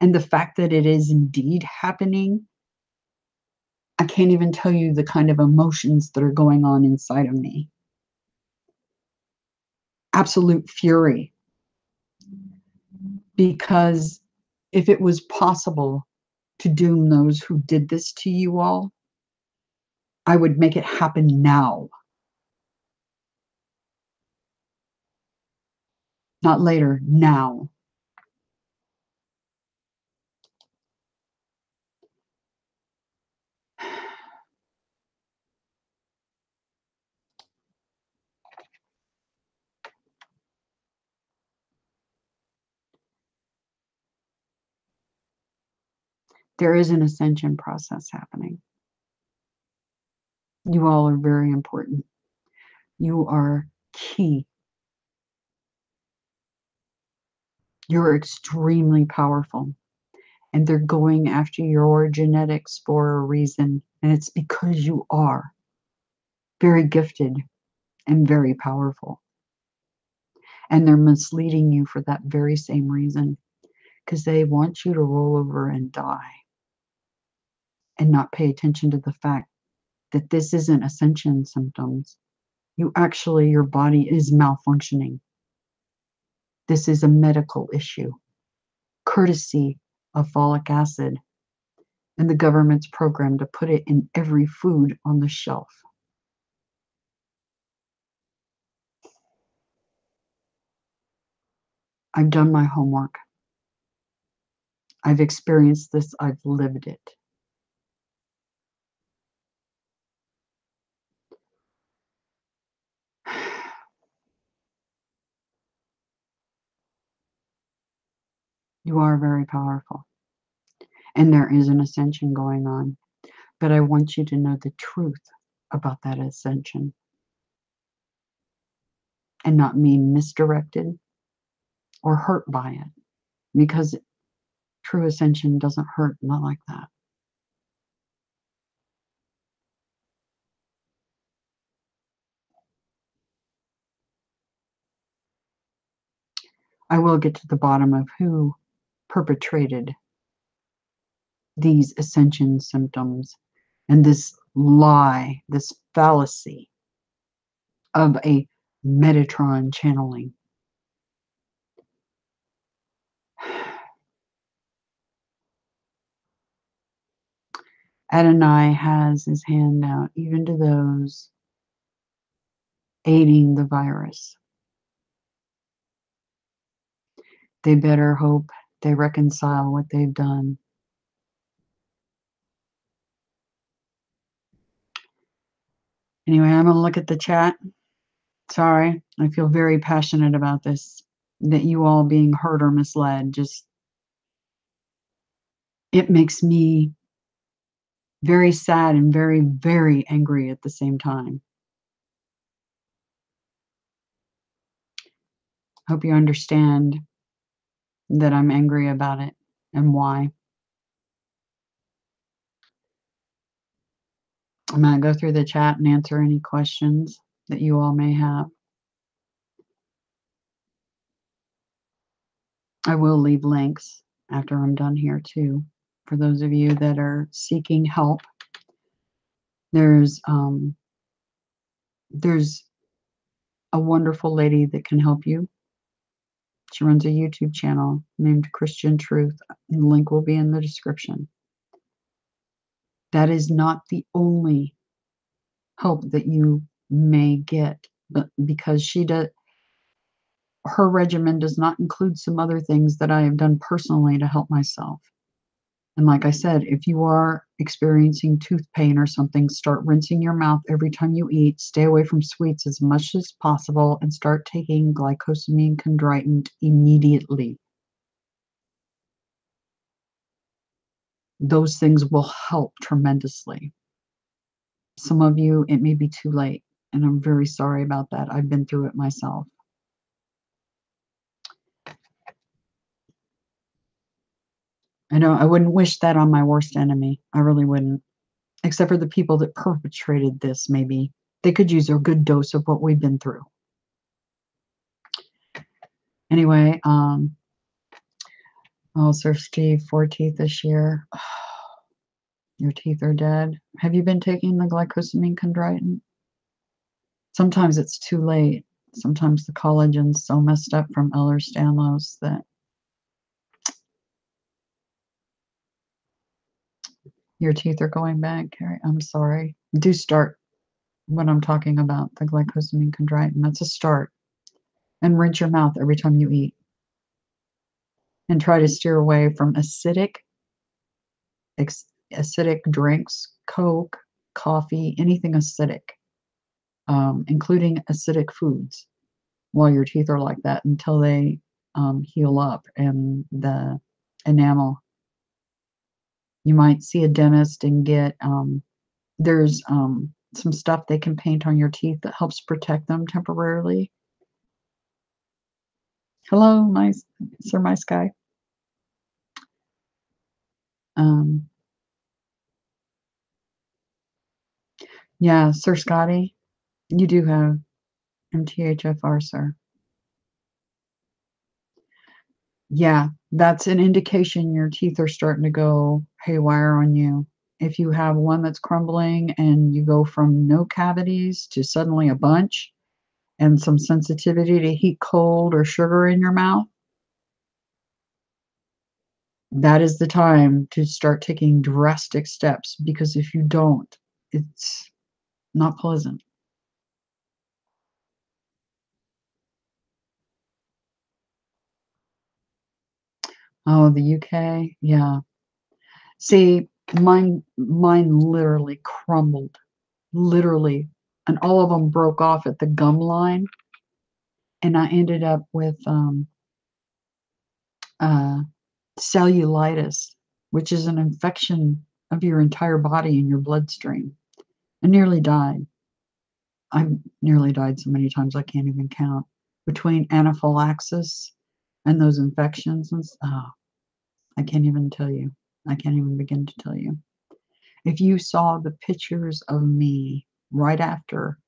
And the fact that it is indeed happening, I can't even tell you the kind of emotions that are going on inside of me. Absolute fury. Because if it was possible to doom those who did this to you all, I would make it happen now. Not later, now. There is an ascension process happening. You all are very important. You are key. You're extremely powerful. And they're going after your genetics for a reason. And it's because you are very gifted and very powerful. And they're misleading you for that very same reason. Because they want you to roll over and die. And not pay attention to the fact that this isn't ascension symptoms. You actually, your body is malfunctioning. This is a medical issue, courtesy of folic acid and the government's program to put it in every food on the shelf. I've done my homework. I've experienced this. I've lived it. You are very powerful. And there is an ascension going on. But I want you to know the truth about that ascension. And not be misdirected or hurt by it. Because true ascension doesn't hurt, not like that. I will get to the bottom of who perpetrated these ascension symptoms and this lie, this fallacy of a Metatron channeling. Adonai has his hand out even to those aiding the virus. They better hope they reconcile what they've done. Anyway, I'm going to look at the chat. Sorry, I feel very passionate about this. That you all being hurt or misled, just, it makes me very sad and very, very angry at the same time. Hope you understand that I'm angry about it and why. I'm going to go through the chat and answer any questions that you all may have. I will leave links after I'm done here too, for those of you that are seeking help. There's a wonderful lady that can help you. She runs a YouTube channel named Christian Truth. The link will be in the description. That is not the only help that you may get, but because she does, her regimen does not include some other things that I have done personally to help myself. And like I said, if you are experiencing tooth pain or something, start rinsing your mouth every time you eat. Stay away from sweets as much as possible and start taking glycosamine chondroitin immediately. Those things will help tremendously. Some of you, it may be too late. And I'm very sorry about that. I've been through it myself. I know I wouldn't wish that on my worst enemy. I really wouldn't. Except for the people that perpetrated this, maybe. They could use a good dose of what we've been through. Anyway, oh, Sir Steve, 4 teeth this year. Your teeth are dead. Have you been taking the glycosamine chondroitin? Sometimes it's too late. Sometimes the collagen's so messed up from Ehlers-Danlos that your teeth are going bad, Carrie. I'm sorry. Do start what I'm talking about, the glycosamine chondroitin. That's a start. And rinse your mouth every time you eat. And try to steer away from acidic drinks, Coke, coffee, anything acidic, including acidic foods, while your teeth are like that until they heal up and the enamel. You might see a dentist and get, there's some stuff they can paint on your teeth that helps protect them temporarily. Hello, Sir My Sky. Yeah, Sir Scotty, you do have MTHFR, sir. Yeah, that's an indication your teeth are starting to go haywire on you. If you have one that's crumbling and you go from no cavities to suddenly a bunch and some sensitivity to heat, cold, or sugar in your mouth, that is the time to start taking drastic steps, because if you don't, it's not pleasant. Oh, the UK, yeah. See, mine literally crumbled, literally, and all of them broke off at the gum line, and I ended up with cellulitis, which is an infection of your entire body and your bloodstream. I nearly died. I nearly died so many times I can't even count. Between anaphylaxis and those infections, and I can't even tell you. I can't even begin to tell you. If you saw the pictures of me right after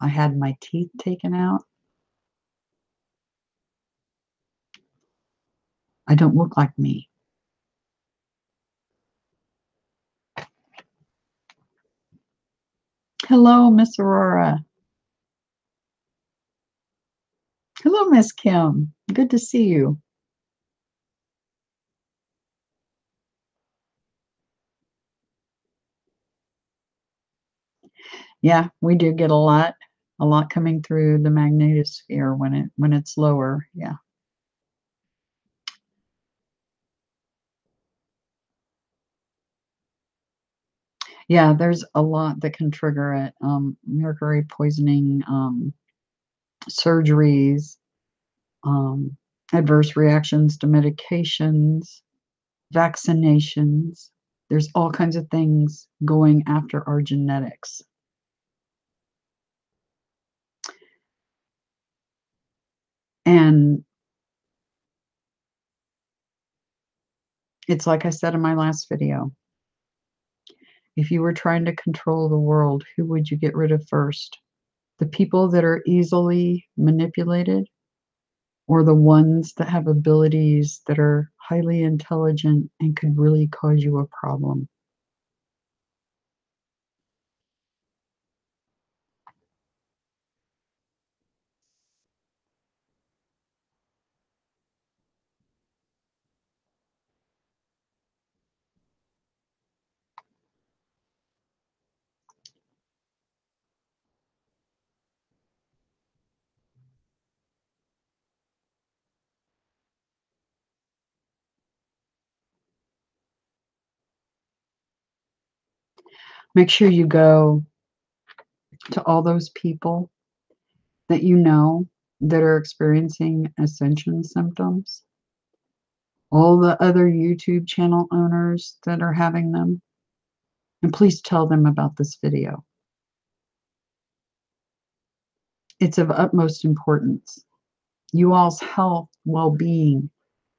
I had my teeth taken out, I don't look like me. Hello, Miss Aurora. Hello, Miss Kim. Good to see you. Yeah, we do get a lot coming through the magnetosphere when it's lower. Yeah. Yeah, there's a lot that can trigger it. Mercury poisoning, surgeries, adverse reactions to medications, vaccinations. There's all kinds of things going after our genetics. And it's like I said in my last video, if you were trying to control the world, who would you get rid of first? The people that are easily manipulated, or the ones that have abilities that are highly intelligent and could really cause you a problem? Make sure you go to all those people that you know that are experiencing Ascension symptoms, all the other YouTube channel owners that are having them, and please tell them about this video. It's of utmost importance. You all's health, well-being,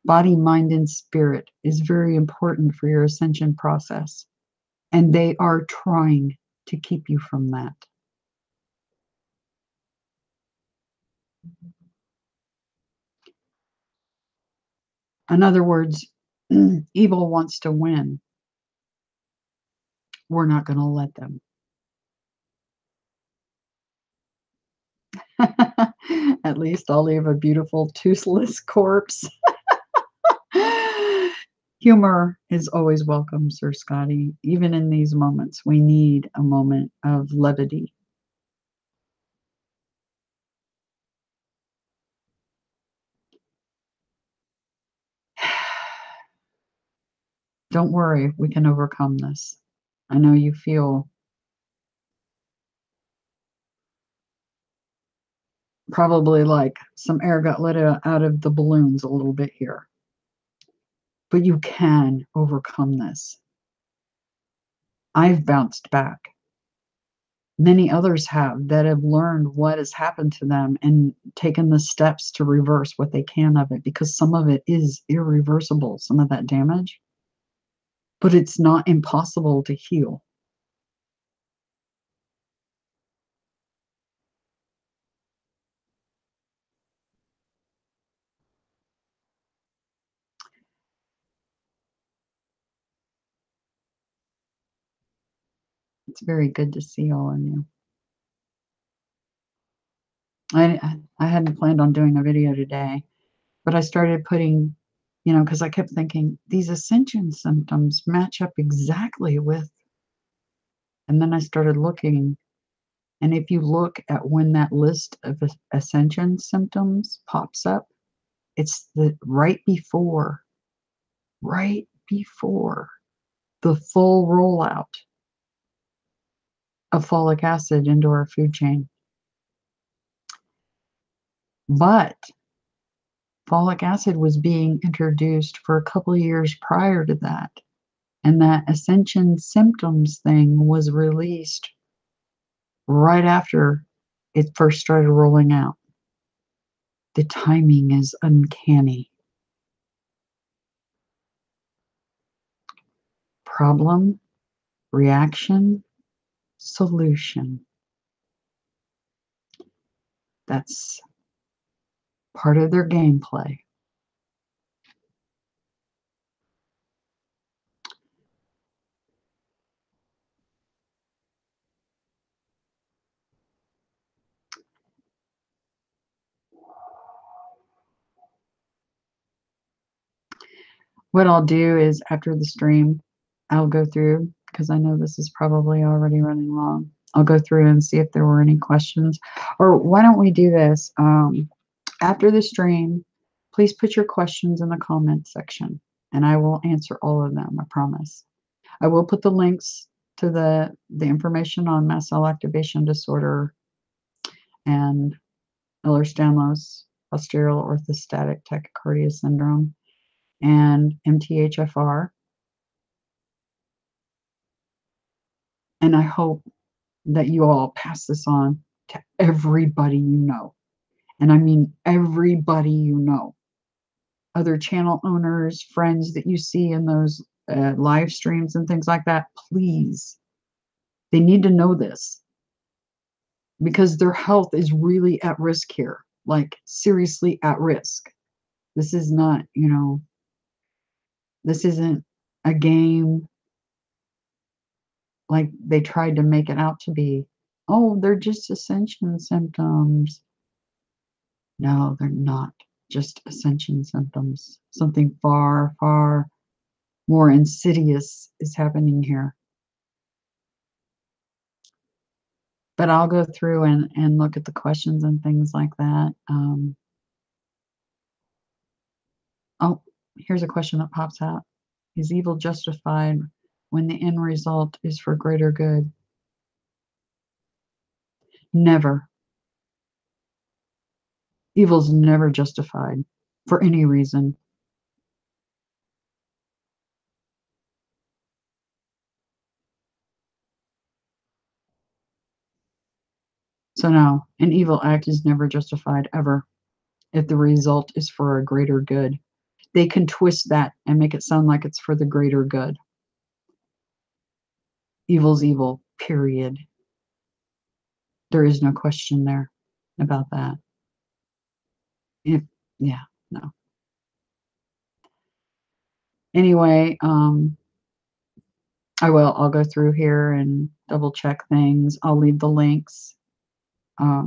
body, mind, and spirit is very important for your ascension process. And they are trying to keep you from that. In other words, evil wants to win. We're not going to let them. At least I'll leave a beautiful toothless corpse. Humor is always welcome, Sir Scotty. Even in these moments, we need a moment of levity. Don't worry, we can overcome this. I know you feel probably like some air got let out of the balloons a little bit here. But you can overcome this. I've bounced back. Many others that have learned what has happened to them and taken the steps to reverse what they can of it, because some of it is irreversible, some of that damage. But it's not impossible to heal. It's very good to see all of you. I hadn't planned on doing a video today, but I started putting, because I kept thinking these ascension symptoms match up exactly with, and then I started looking, and if you look at when that list of ascension symptoms pops up, it's right before the full rollout of folic acid into our food chain. But folic acid was being introduced for a couple of years prior to that. And that ascension symptoms thing was released right after it first started rolling out. The timing is uncanny. Problem, reaction, solution. That's part of their gameplay. What I'll do is after the stream, I'll go through, because I know this is probably already running long. I'll go through and see if there were any questions. Or why don't we do this? After the stream, please put your questions in the comments section, and I will answer all of them, I promise. I will put the links to the information on mast cell activation disorder and Ehlers-Danlos posterior orthostatic tachycardia syndrome and MTHFR. And I hope that you all pass this on to everybody you know. And I mean everybody you know. Other channel owners, friends that you see in those live streams and things like that, please. They need to know this because their health is really at risk here, like seriously at risk. This is not, this isn't a game like they tried to make it out to be. Oh, they're just ascension symptoms. No, they're not just ascension symptoms. Something far, far more insidious is happening here. But I'll go through and look at the questions and things like that. Oh, here's a question that pops out. Is evil justified when the end result is for greater good? Never. Evil's never justified for any reason. So no, an evil act is never justified ever if the result is for a greater good. They can twist that and make it sound like it's for the greater good. Evil's evil, period. There is no question there about that. Yeah, no. Anyway, I'll go through here and double check things. I'll leave the links. I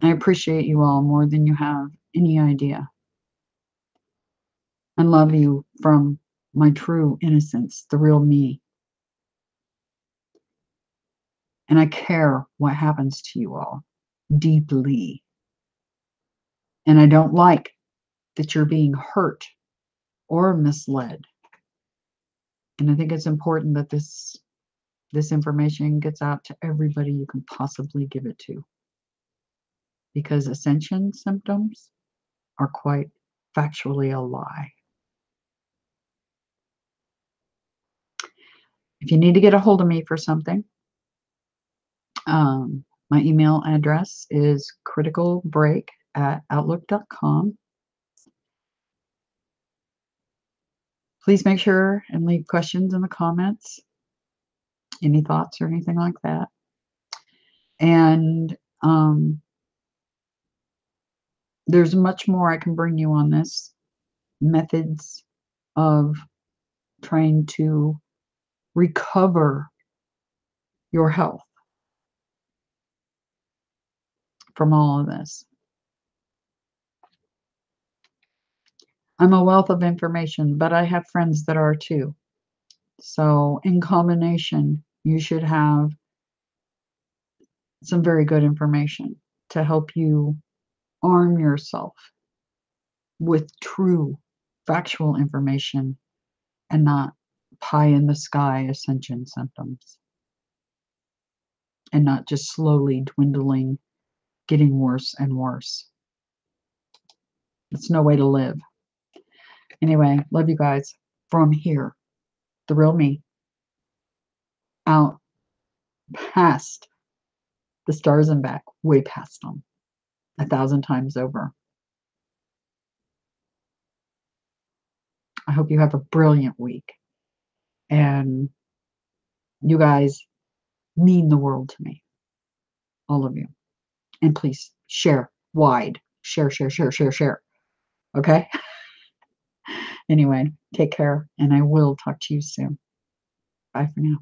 appreciate you all more than you have any idea. And love you from my true innocence, the real me. And I care what happens to you all deeply. And I don't like that you're being hurt or misled. And I think it's important that this information gets out to everybody you can possibly give it to. Because Ascension symptoms are quite factually a lie. If you need to get a hold of me for something, my email address is criticalbreak@outlook.com. Please make sure and leave questions in the comments, any thoughts or anything like that. And there's much more I can bring you on this. Methods of trying to recover your health from all of this. I'm a wealth of information, but I have friends that are too. So in combination, you should have some very good information to help you arm yourself with true factual information and not pie in the sky ascension symptoms. And not just slowly dwindling, getting worse and worse. It's no way to live. Anyway, love you guys from here, the real me, out past the stars and back, way past them, 1,000 times over. I hope you have a brilliant week. And you guys mean the world to me. All of you. And please share wide. Share. Okay? Anyway, take care, and I will talk to you soon. Bye for now.